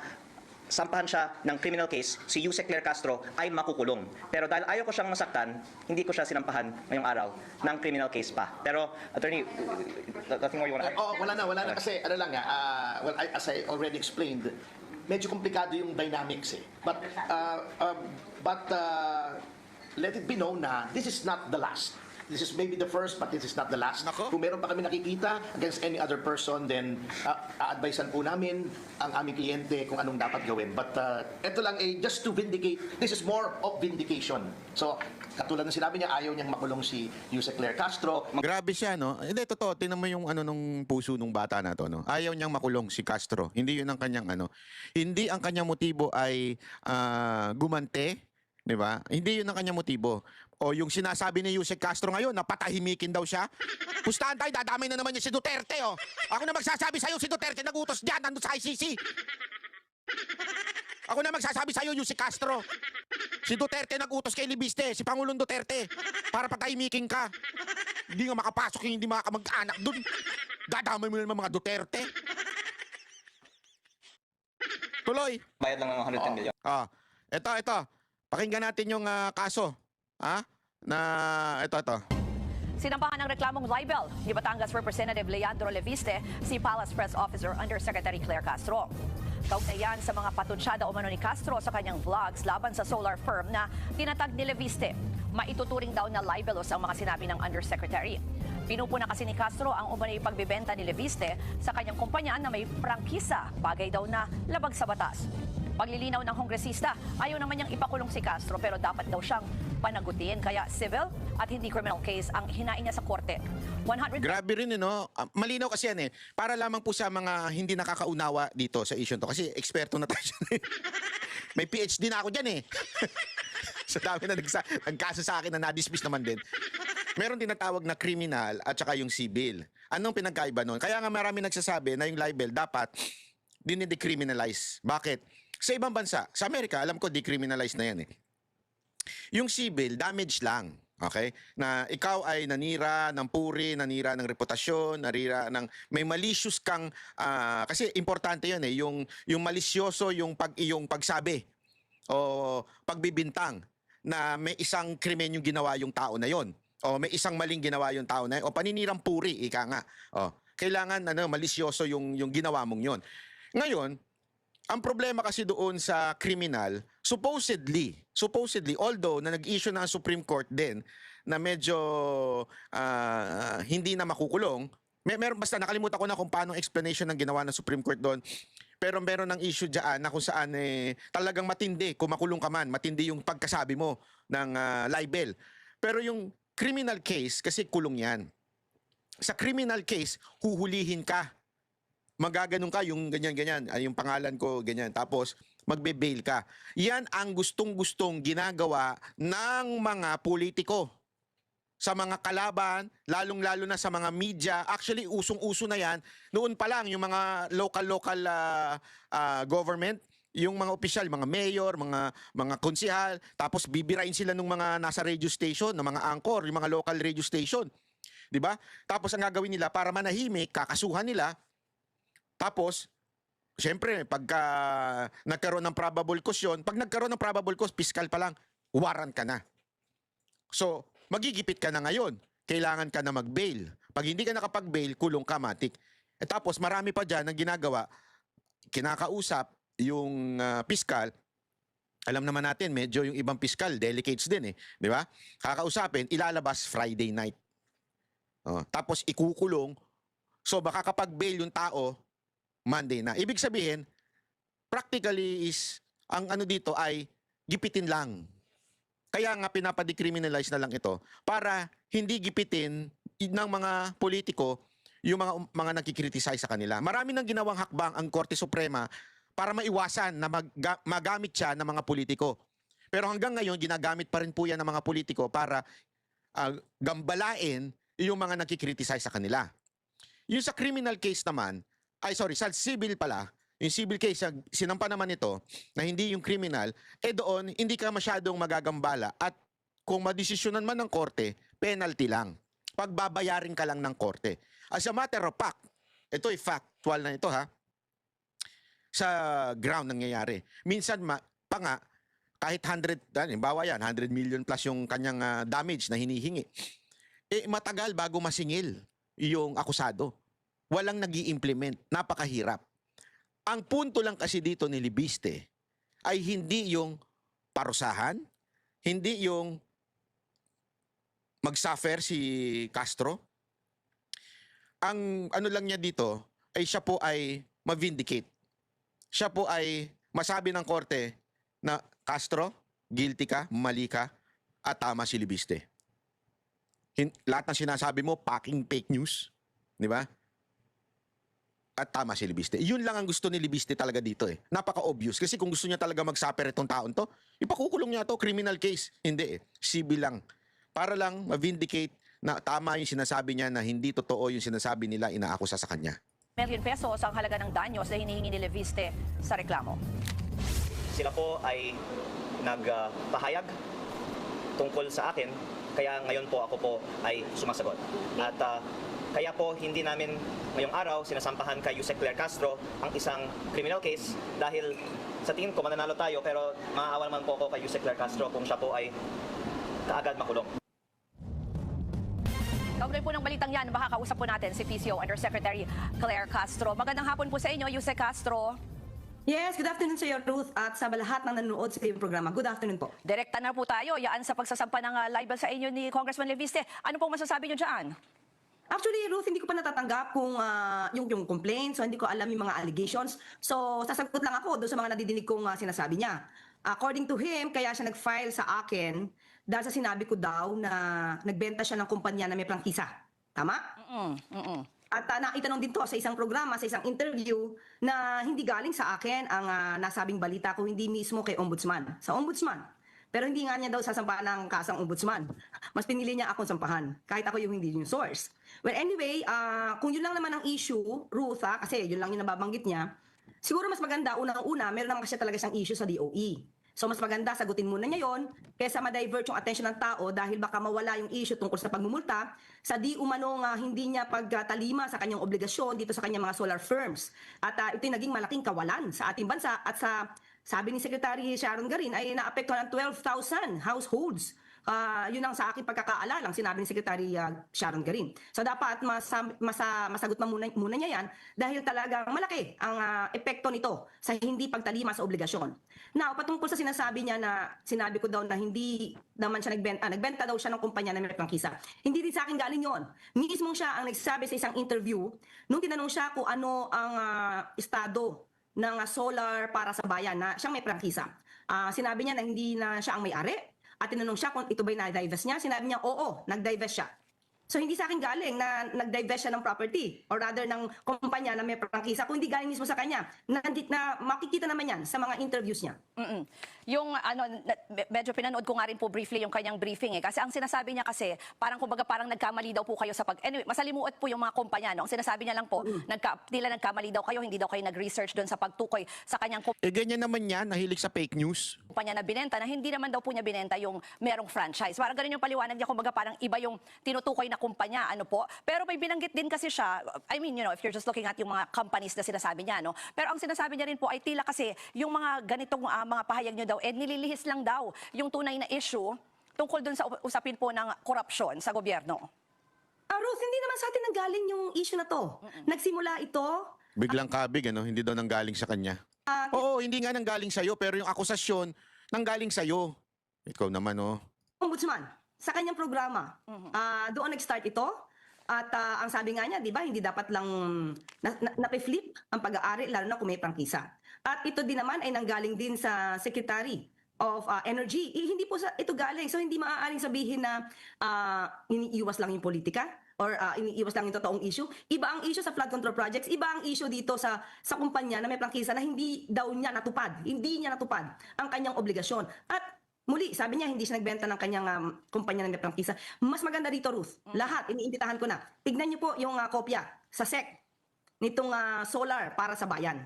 sampahan siya ng criminal case, si Yusek Claire Castro ay makukulong. Pero dahil ayaw ko siyang masaktan, hindi ko siya sinampahan ngayong araw ng criminal case pa. Pero, Attorney, nothing more you want to add? Oh, wala na. Kasi ano lang nga, as I already explained, medyo komplikado yung dynamics eh. But let it be known na this is not the last. This is maybe the first, but this is not the last. Nako. Kung meron pa kami nakikita against any other person, then a-advisean po namin ang aming kliyente kung anong dapat gawin. But ito lang just to vindicate, this is more of vindication. So, katulad ng sinabi niya, ayaw niyang makulong si Yusek Claire Castro. Grabe siya, no? Hindi, totoo. Tingnan mo yung nung puso nung bata na to, no? Ayaw niyang makulong si Castro. Hindi yun ang kanyang Hindi ang kanyang motibo ay gumante, di ba? Hindi yun ang kanyang motibo. O yung sinasabi ni Yusek Castro ngayon na patahimikin daw siya. Pustahan tayo, dadamay na naman niya si Duterte, oh. Ako na magsasabi sa'yo, si Duterte nagutos dyan, nandun sa ICC. Ako na magsasabi sa'yo, Yusek Castro. Si Duterte nag-utos kay Libiste, si Pangulong Duterte, para patahimikin ka. Hindi nga makapasok yung hindi makakamag-anak dun. Dadamay mo naman mga Duterte. Tuloy. Bayad lang ng 110 million. Ito. Pakinggan natin yung kaso. Ito. Sinampahan ng reklamong libel ni Batangas Representative Leandro Leviste si Palace Press Officer Undersecretary Claire Castro. Kaugnay yan sa mga patunsyada umano ni Castro sa kanyang vlogs laban sa solar firm na tinatag ni Leviste. Maituturing daw na libelous ang mga sinabi ng Undersecretary. Pinupuna kasi ni Castro ang umanay pagbibenta ni Leviste sa kanyang kumpanya na may prangkisa, bagay daw na labag sa batas. Paglilinaw ng kongresista, ayaw naman niyang ipakulong si Castro pero dapat daw siyang panagutin. Kaya civil at hindi criminal case ang hinain niya sa korte. 100 Grabe rin, no? Malinaw kasi yan, eh. Para lamang po sa mga hindi nakakaunawa dito sa issue to. Kasi eksperto na tayo dyan, eh. May PhD na ako dyan, eh. Sa dami na nagkaso sa akin na na-dismiss naman din. Meron tinatawag na criminal at saka yung civil. Anong pinagkaiba nun? Kaya nga marami nagsasabi na yung libel dapat dinidecriminalize. Bakit? Sa ibang bansa, sa Amerika, alam ko decriminalize na yan, eh. Yung civil, damage lang. Okay? Na ikaw ay nanira ng puri, nanira ng reputasyon, nanira ng may malicious kang kasi importante 'yun, eh, yung malisyoso yung pagsabi o pagbibintang na may isang krimen yung ginawa yung tao na 'yon o may isang maling ginawa yung tao na 'yon, o paninirang puri ika nga. Kailangan malisyoso yung ginawa mong 'yon. Ngayon, ang problema kasi doon sa criminal, supposedly, although na nag-issue na ang Supreme Court din na medyo hindi na makukulong, meron basta nakalimutan ko na kung paano explanation ng ginawa ng Supreme Court doon. Pero meron ng issue diyan na kung saan talagang matindi, kung makulong ka man, matindi yung pagkasabi mo ng libel. Pero yung criminal case, kasi kulong yan. Sa criminal case, huhulihin ka. Magaganon ka, yung ganyan-ganyan, yung pangalan ko, ganyan. Tapos, magbe-bail ka. Yan ang gustong-gustong ginagawa ng mga politiko. Sa mga kalaban, lalong-lalo na sa mga media. Actually, usong-uso na yan. Noon pa lang, yung mga local government, yung mga opisyal, mga mayor, mga konsihal, tapos bibirain sila ng mga nasa radio station, ng mga anchor, yung mga local radio station. 'Di ba? Tapos ang gagawin nila para manahimik, kakasuhan nila. Tapos, siyempre, pagka nagkaroon ng probable cause yun, pag nagkaroon ng probable cause, fiscal pa lang, warrant ka na. So, magigipit ka na ngayon. Kailangan ka na mag-bail. Pag hindi ka nakapag-bail, kulong ka, matik. Tapos, marami pa dyan ang ginagawa, kinakausap yung fiscal. Alam naman natin, medyo yung ibang fiscal, delicates din, eh. Di ba? Kakausapin, ilalabas Friday night. Tapos, ikukulong. So, baka kapag bail yung tao, Monday na. Ibig sabihin, practically is, ang ano dito ay gipitin lang. Kaya nga pinapa-decriminalize na lang ito para hindi gipitin ng mga politiko yung mga nagkikriticize sa kanila. Marami nang ginawang hakbang ang Korte Suprema para maiwasan na magamit siya ng mga politiko. Pero hanggang ngayon, ginagamit pa rin po yan ng mga politiko para gambalain yung mga nagkikriticize sa kanila. Yung sa criminal case naman, sa civil pala, yung civil case, sinampa naman ito, na hindi yung criminal, doon, hindi ka masyadong magagambala at kung madesisyonan man ng korte, penalty lang. Pagbabayarin ka lang ng korte. As a matter of fact, ito ay factual na ito sa ground nangyayari. Minsan pa nga, kahit 100 million plus yung kanyang damage na hinihingi, matagal bago masingil yung akusado. Walang nag-i-implement. Napakahirap. Ang punto lang kasi dito ni Leviste ay hindi yung parusahan, hindi yung mag-suffer si Castro. Ang ano lang niya dito ay siya po ay ma-vindicate. Siya po ay masabi ng korte na Castro, guilty ka, mali ka, at tama si Leviste. Lahat ng sinasabi mo, packing fake news. Di ba? At tama si Leviste. Yun lang ang gusto ni Leviste talaga dito eh. Napaka-obvious. Kasi kung gusto niya talaga mag-suffer itong taon to, ipakukulong niya to, criminal case. Hindi eh. Civil lang. Para lang ma-vindicate na tama yung sinasabi niya na hindi totoo yung sinasabi nila inaakusa sa kanya. million pesos ang halaga ng danyos na hinihingi ni Leviste sa reklamo. Sila po ay nagpahayag tungkol sa akin, kaya ngayon po ako po ay sumasagot. At kaya po hindi namin ngayong araw sinasampahan kay Yusek Claire Castro ang isang criminal case dahil sa tingin ko mananalo tayo, pero maaawa naman po ako kay Yusek Claire Castro kung siya po ay kaagad makulong. Kaugnay po ng balitang yan, makakausap po natin si PCO Undersecretary Claire Castro. Magandang hapon po sa inyo, Yusek Castro. Yes, good afternoon sa iyo, Ruth, at sa lahat ng nanonood sa iyong programa. Good afternoon po. Direkta na po tayo, yaan sa pagsasampa ng libel sa inyo ni Congressman Leviste. Ano pong masasabi nyo dyan? Actually, Ruth, hindi ko pa natatanggap kung yung complaint, so hindi ko alam yung mga allegations. So, sasagot lang ako doon sa mga nadidinig kong sinasabi niya. According to him, kaya siya nag-file sa akin dahil sa sinabi ko daw na nagbenta siya ng kumpanya na may prangkisa. Tama? At naitanong din to sa isang programa, sa isang interview, na hindi galing sa akin ang nasabing balita ko, hindi mismo kay Ombudsman. Sa Ombudsman. Pero hindi nga niya daw sasampahan ng kasang Ombudsman. Mas pinili niya akong sampahan, kahit ako yung hindi yung source. Well, anyway, kung yun lang naman ang issue, Ruth, kasi yun lang yung nababanggit niya, siguro mas maganda, unang-una, meron naman kasi talaga siyang issue sa DOE. So mas maganda, sagutin muna niya yon kaysa ma-divert yung attention ng tao dahil baka mawala yung issue tungkol sa pagmumulta sa di umanong hindi niya pagtalima sa kanyang obligasyon dito sa kanyang mga solar firms. At ito'y naging malaking kawalan sa ating bansa at sa sabi ni Secretary Sharon Garin ay naapektuhan ng 12,000 households. Yun ang sa aking pagkakaalalang sinabi ni Secretary Sharon Garin. So dapat masagot muna niya yan dahil talagang malaki ang epekto nito sa hindi pagtalima sa obligasyon. Now, patungkol sa sinasabi niya na sinabi ko daw na hindi naman siya nagbenta daw siya ng kumpanya na may prangkisa. Hindi din sa akin galing yon. Mismo siya ang nagsabi sa isang interview nung tinanong siya kung ano ang estado ng solar para sa bayan na siyang may prangkisa. Sinabi niya na hindi na siya ang may-ari. At tinanong siya kung ito ba'y na-divest niya. Sinabi niya, oo, nag-divest siya. So hindi sa akin galing na nag-divest siya ng property or rather ng kumpanya na may prangkisa, kung hindi galing mismo sa kanya. Na makikita naman yan sa mga interviews niya. Yung medyo pinanood ko nga rin po briefly yung kanyang briefing kasi ang sinasabi niya kasi parang nagkamali daw po kayo sa anyway, masalimuot po yung mga kumpanya, no? Ang sinasabi niya lang po, nagkamali daw kayo, hindi daw kayo nag-research doon sa pagtukoy sa kanyang Ganyan naman yan, nahilig sa fake news. kumpanya na binenta na hindi naman daw po niya binenta yung merong franchise. Parang ganun yung paliwanag niya, parang iba yung tinutukoy na kumpanya, ano po. Pero may binanggit din kasi siya, I mean, if you're just looking at yung mga companies na sinasabi niya, no? Pero ang sinasabi niya rin po ay tila kasi yung mga ganitong mga pahayag niyo daw, nililihis lang daw yung tunay na issue tungkol dun sa usapin po ng korupsyon sa gobyerno. Ruth, hindi naman sa atin nanggaling yung issue na to. Nagsimula ito, Biglang kabig, hindi daw nanggaling sa kanya. Oo, hindi nga nanggaling sa'yo, pero yung akusasyon, nanggaling sa'yo. Ikaw naman, Ombudsman, sa kanyang programa. Doon nag-start ito. At ang sabi nga niya, di ba, hindi dapat lang nape-flip ang pag-aari, lalo na kung may prangkisa. At ito din naman ay nanggaling din sa Secretary of Energy. Hindi po ito galing. So hindi maaaring sabihin na iniiwas lang yung politika or iniiwas lang yung totoong issue. Iba ang issue sa flood control projects. Iba ang issue dito sa kumpanya na may prangkisa na hindi daw niya natupad. Hindi niya natupad ang kanyang obligasyon. At muli, sabi niya, hindi siya nagbenta ng kanyang kumpanya na may prangkisa. Mas maganda dito, Ruth. Lahat, iniimbitahan ko na. Tignan niyo po yung kopya sa SEC nitong solar para sa bayan.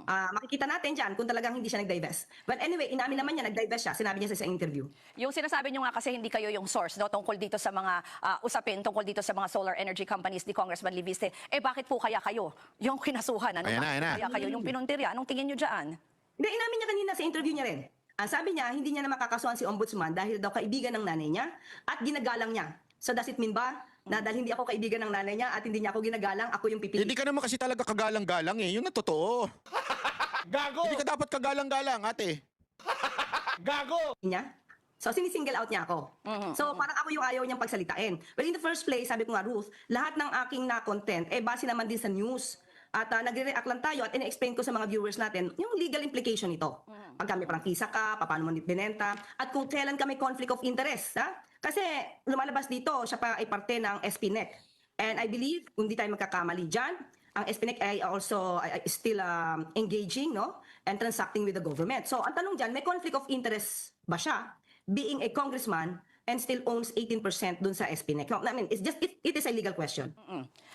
Makikita natin dyan kung talagang hindi siya nag-divest. But anyway, inamin naman niya, nag-divest siya. Sinabi niya sa isang interview. Yung sinasabi niyo nga kasi hindi kayo yung source, no, tungkol dito sa mga usapin, tungkol dito sa mga solar energy companies ni Congressman Leviste. Bakit po kaya kayo yung kinasuhan? Ano Ayan na. kaya kayo yung pinuntirya? Anong tingin niyo dyan? Hindi, inamin niya kanina sa interview niya rin. Sabi niya, hindi niya na makakasuhan si Ombudsman dahil daw kaibigan ng nanay niya at ginagalang niya. So does it mean ba na dahil hindi ako kaibigan ng nanay niya at hindi niya ako ginagalang, ako yung pipili? Hindi ka naman kasi talaga kagalang-galang Yun na totoo. Gago! Hindi ka dapat kagalang-galang, ate. Gago! Niya. So sinisingle out niya ako. So parang ako yung ayaw niyang pagsalitain. Well, in the first place, sabi ko nga, Ruth, lahat ng aking na-content, base naman din sa news. At nagre-react lang tayo at ina-explain ko sa mga viewers natin yung legal implication nito. Pag kami prangkisa ka, paano mo binenta, at kung kailan kami conflict of interest. Kasi lumalabas dito, siya pa ay parte ng SPNEC. And I believe, hindi tayo magkakamali dyan, ang SPNEC ay also still engaging, no, and transacting with the government. So ang tanong dyan, may conflict of interest ba siya, being a congressman and still owns 18% dun sa SPNEC. No, I mean, it's just, it is a legal question.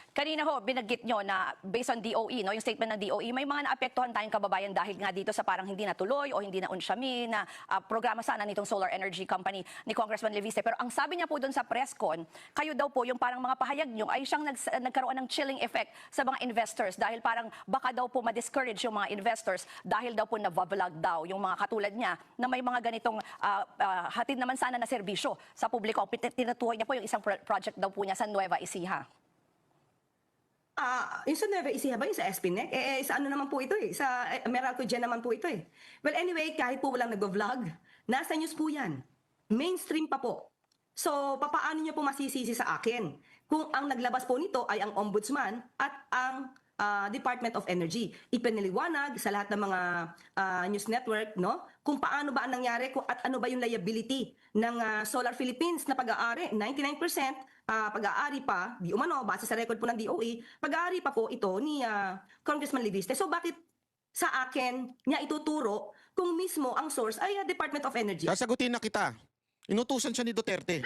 Kanina ho, binanggit nyo na based on DOE, no, yung statement ng DOE, may mga naapektuhan tayong kababayan dahil nga dito sa parang hindi natuloy o hindi na unsyami na programa sana nitong solar energy company ni Congressman Leviste. Pero ang sabi niya po doon sa press con, kayo daw po yung parang mga pahayag nyo ay siyang nagkaroon ng chilling effect sa mga investors dahil parang baka daw po ma-discourage yung mga investors dahil daw po na-vlog daw yung mga katulad niya na may mga ganitong hatid naman sana na serbisyo sa publiko. Tinutukoy niya po yung isang project daw po niya sa Nueva Ecija. Yung sa Nueva Ecija ba? Yung sa SPNEC? Sa ano naman po ito eh. Sa Meralco Gen naman po ito eh. Well, anyway, kahit po walang nag-vlog, nasa news po yan. Mainstream pa po. So, papaano niyo po masisisi sa akin kung ang naglabas po nito ay ang Ombudsman at ang Department of Energy. Ipiniliwanag sa lahat ng mga news network, no? Kung paano ba ang nangyari at ano ba yung liability ng Solar Philippines na pag-aari. 99% pag-aari pa, di umano, base sa record po ng DOE, pag-aari pa po ito ni Congressman Leviste. So bakit sa akin niya ituturo kung mismo ang source ay Department of Energy? Sasagutin na kita. Inutusan siya ni Duterte.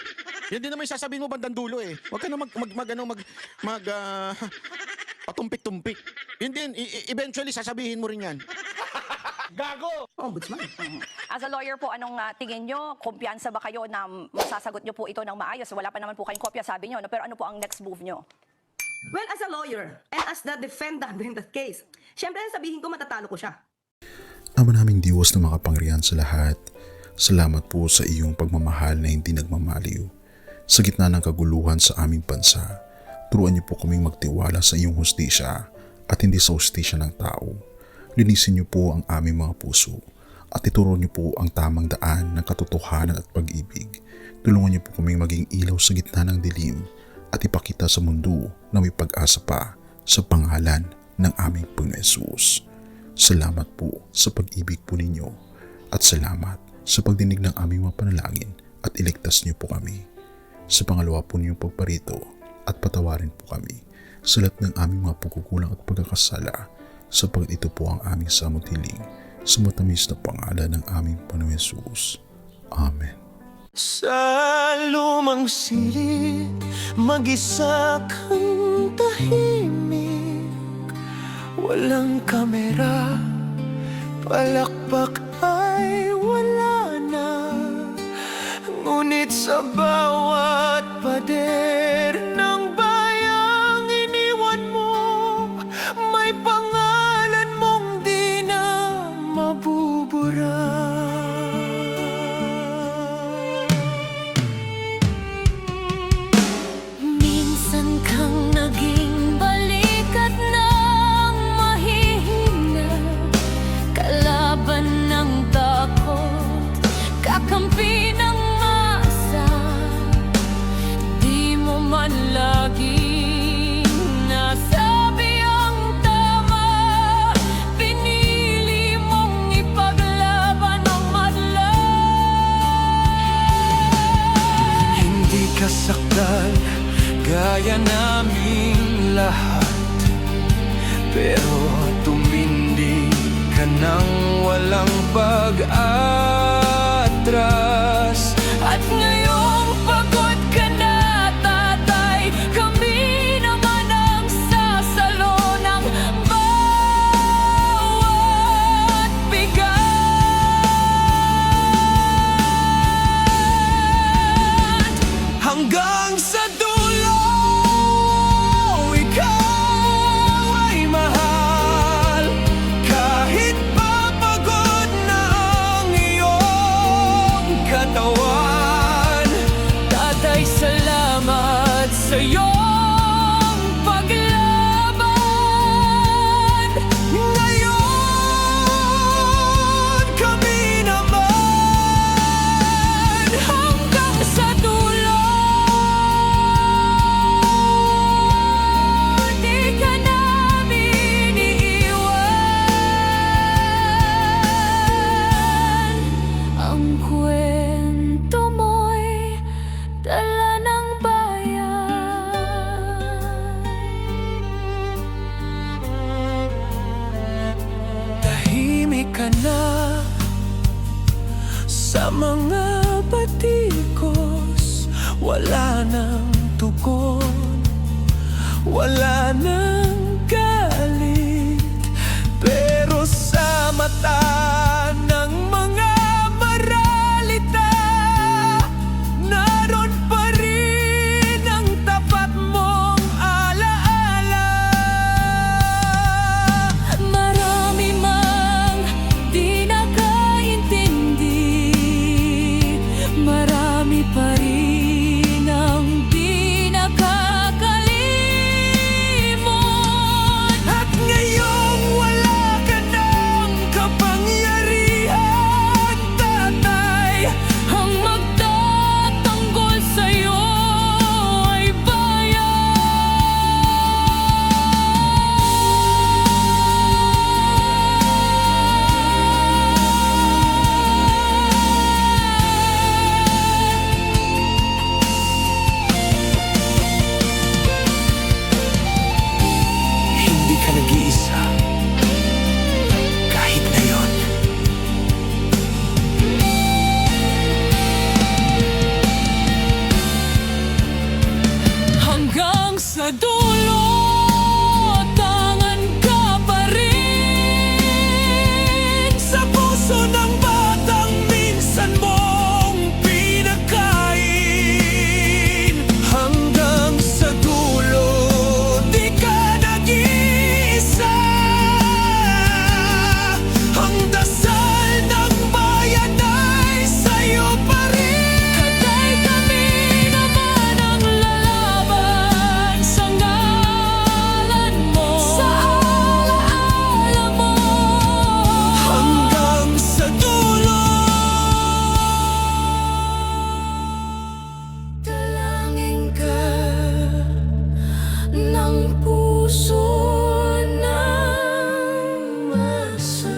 Yan din naman yung sasabihin mo bandang dulo eh. Huwag ka na patumpik-tumpik. Yun din, eventually sasabihin mo rin yan. Gago! Ombudsman. As a lawyer po, anong tingin nyo? Kumpiyansa ba kayo na masasagot nyo po ito ng maayos? Wala pa naman po kayong kopya, sabi nyo. No? Pero ano po ang next move nyo? Well, as a lawyer and as the defendant in that case, syempre sabihin ko matatalo ko siya. Ama naming Diyos na makapangyarihan sa lahat, salamat po sa iyong pagmamahal na hindi nagmamaliw. Sa gitna ng kaguluhan sa aming bansa, turuan niyo po kaming magtiwala sa iyong hustisya at hindi sa hustisya ng tao. Linisin niyo po ang aming mga puso at ituro niyo po ang tamang daan ng katotohanan at pag-ibig. Tulungan niyo po kaming maging ilaw sa gitna ng dilim at ipakita sa mundo na may pag-asa pa sa pangalan ng aming Panginoon Hesus. Salamat po sa pag-ibig po ninyo at salamat sa pagdinig ng aming mga panalangin at iligtas niyo po kami. Sa pangalawa po niyong pagparito at patawarin po kami sa lahat ng aming mga pagkukulang at pagkakasala sapagkat ito po ang aming samot-hiling sa matamis na pangalan ng aming Panginoon Hesus. Amen. Sa lumang silid, mag-isa kang tahimik. Walang kamera, palakpak ay wala na. Ngunit sa bawat pader ng bayang iniwan mo, may pangalan mong di na mabubura. Minsan kang naging balikat ng mahihina, kalaban ng takot, kakampi ng asa. Di mo man laging nasabi ang tama, pinili mong ipaglaban ang madla. Hindi ka sakdal gaya naming lahat, pero tumindi ka nang walang pag-atras. At ngayong pagod ka na, tatay, kami naman ang sasalo ng bawat bigat. Hanggang sa dulo, ikaw ay mahal. Kahit papagod na ang iyong katawan, tatay, salamat sa iyong paglaban. Ngayon, kami naman hanggang sa dulo. Di ka namin iiwan. Ang kwento mo'y dala ng bayan. Tahimik ka na sa mga batikos, wala nang tugon, wala nang galit. Pero sa mata ng mga maralita, naroon pa rin ang tapat mong alaala. Marami mang di nakaintindi, marami pa rin ang di nakakalimot. At ngayong wala ka ng kapangyarihan, tatay, Ang magtatanggol sa'yo ay hindi ka nag-iisa. Kahit ngayon. hanggang sa dulo, tangan ka pa rin Sa puso ng batang minsan mong pinagkain. Hanggang sa dulo, di ka nag-iisa. Ang dasal ng bayan ay sa'yo pa rin. Katay kami naman ang lalaban sa ngalan mo, sa alaala mo. Hanggang sa dulo. Dalangin ka ng puso ng masa.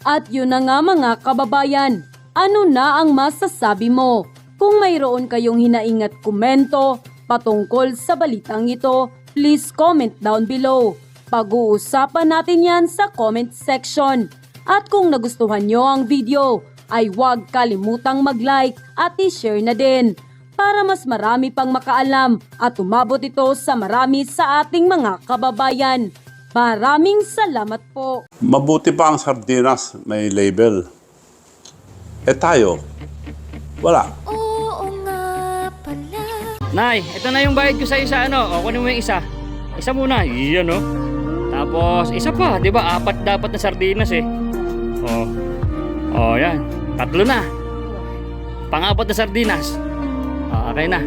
At yun na nga mga kababayan, ano na ang masasabi mo? Kung mayroon kayong hinaing at komento patungkol sa balitang ito, please comment down below. Pag-uusapan natin yan sa comment section. At kung nagustuhan nyo ang video, ay huwag kalimutang mag-like at i-share na din para mas marami pang makaalam at umabot ito sa marami sa ating mga kababayan. Maraming salamat po. Mabuti pa ang sardinas, may label. Eh tayo, wala. Oo nga pala. Nay, ito na yung bayad ko sa isa, ano? O, kunin mo yung isa. Isa muna, iyan, no? Tapos, isa pa, di ba? 4 dapat na sardinas, eh. O, yan. 3 na. Pang-4 na sardinas. O, okay na.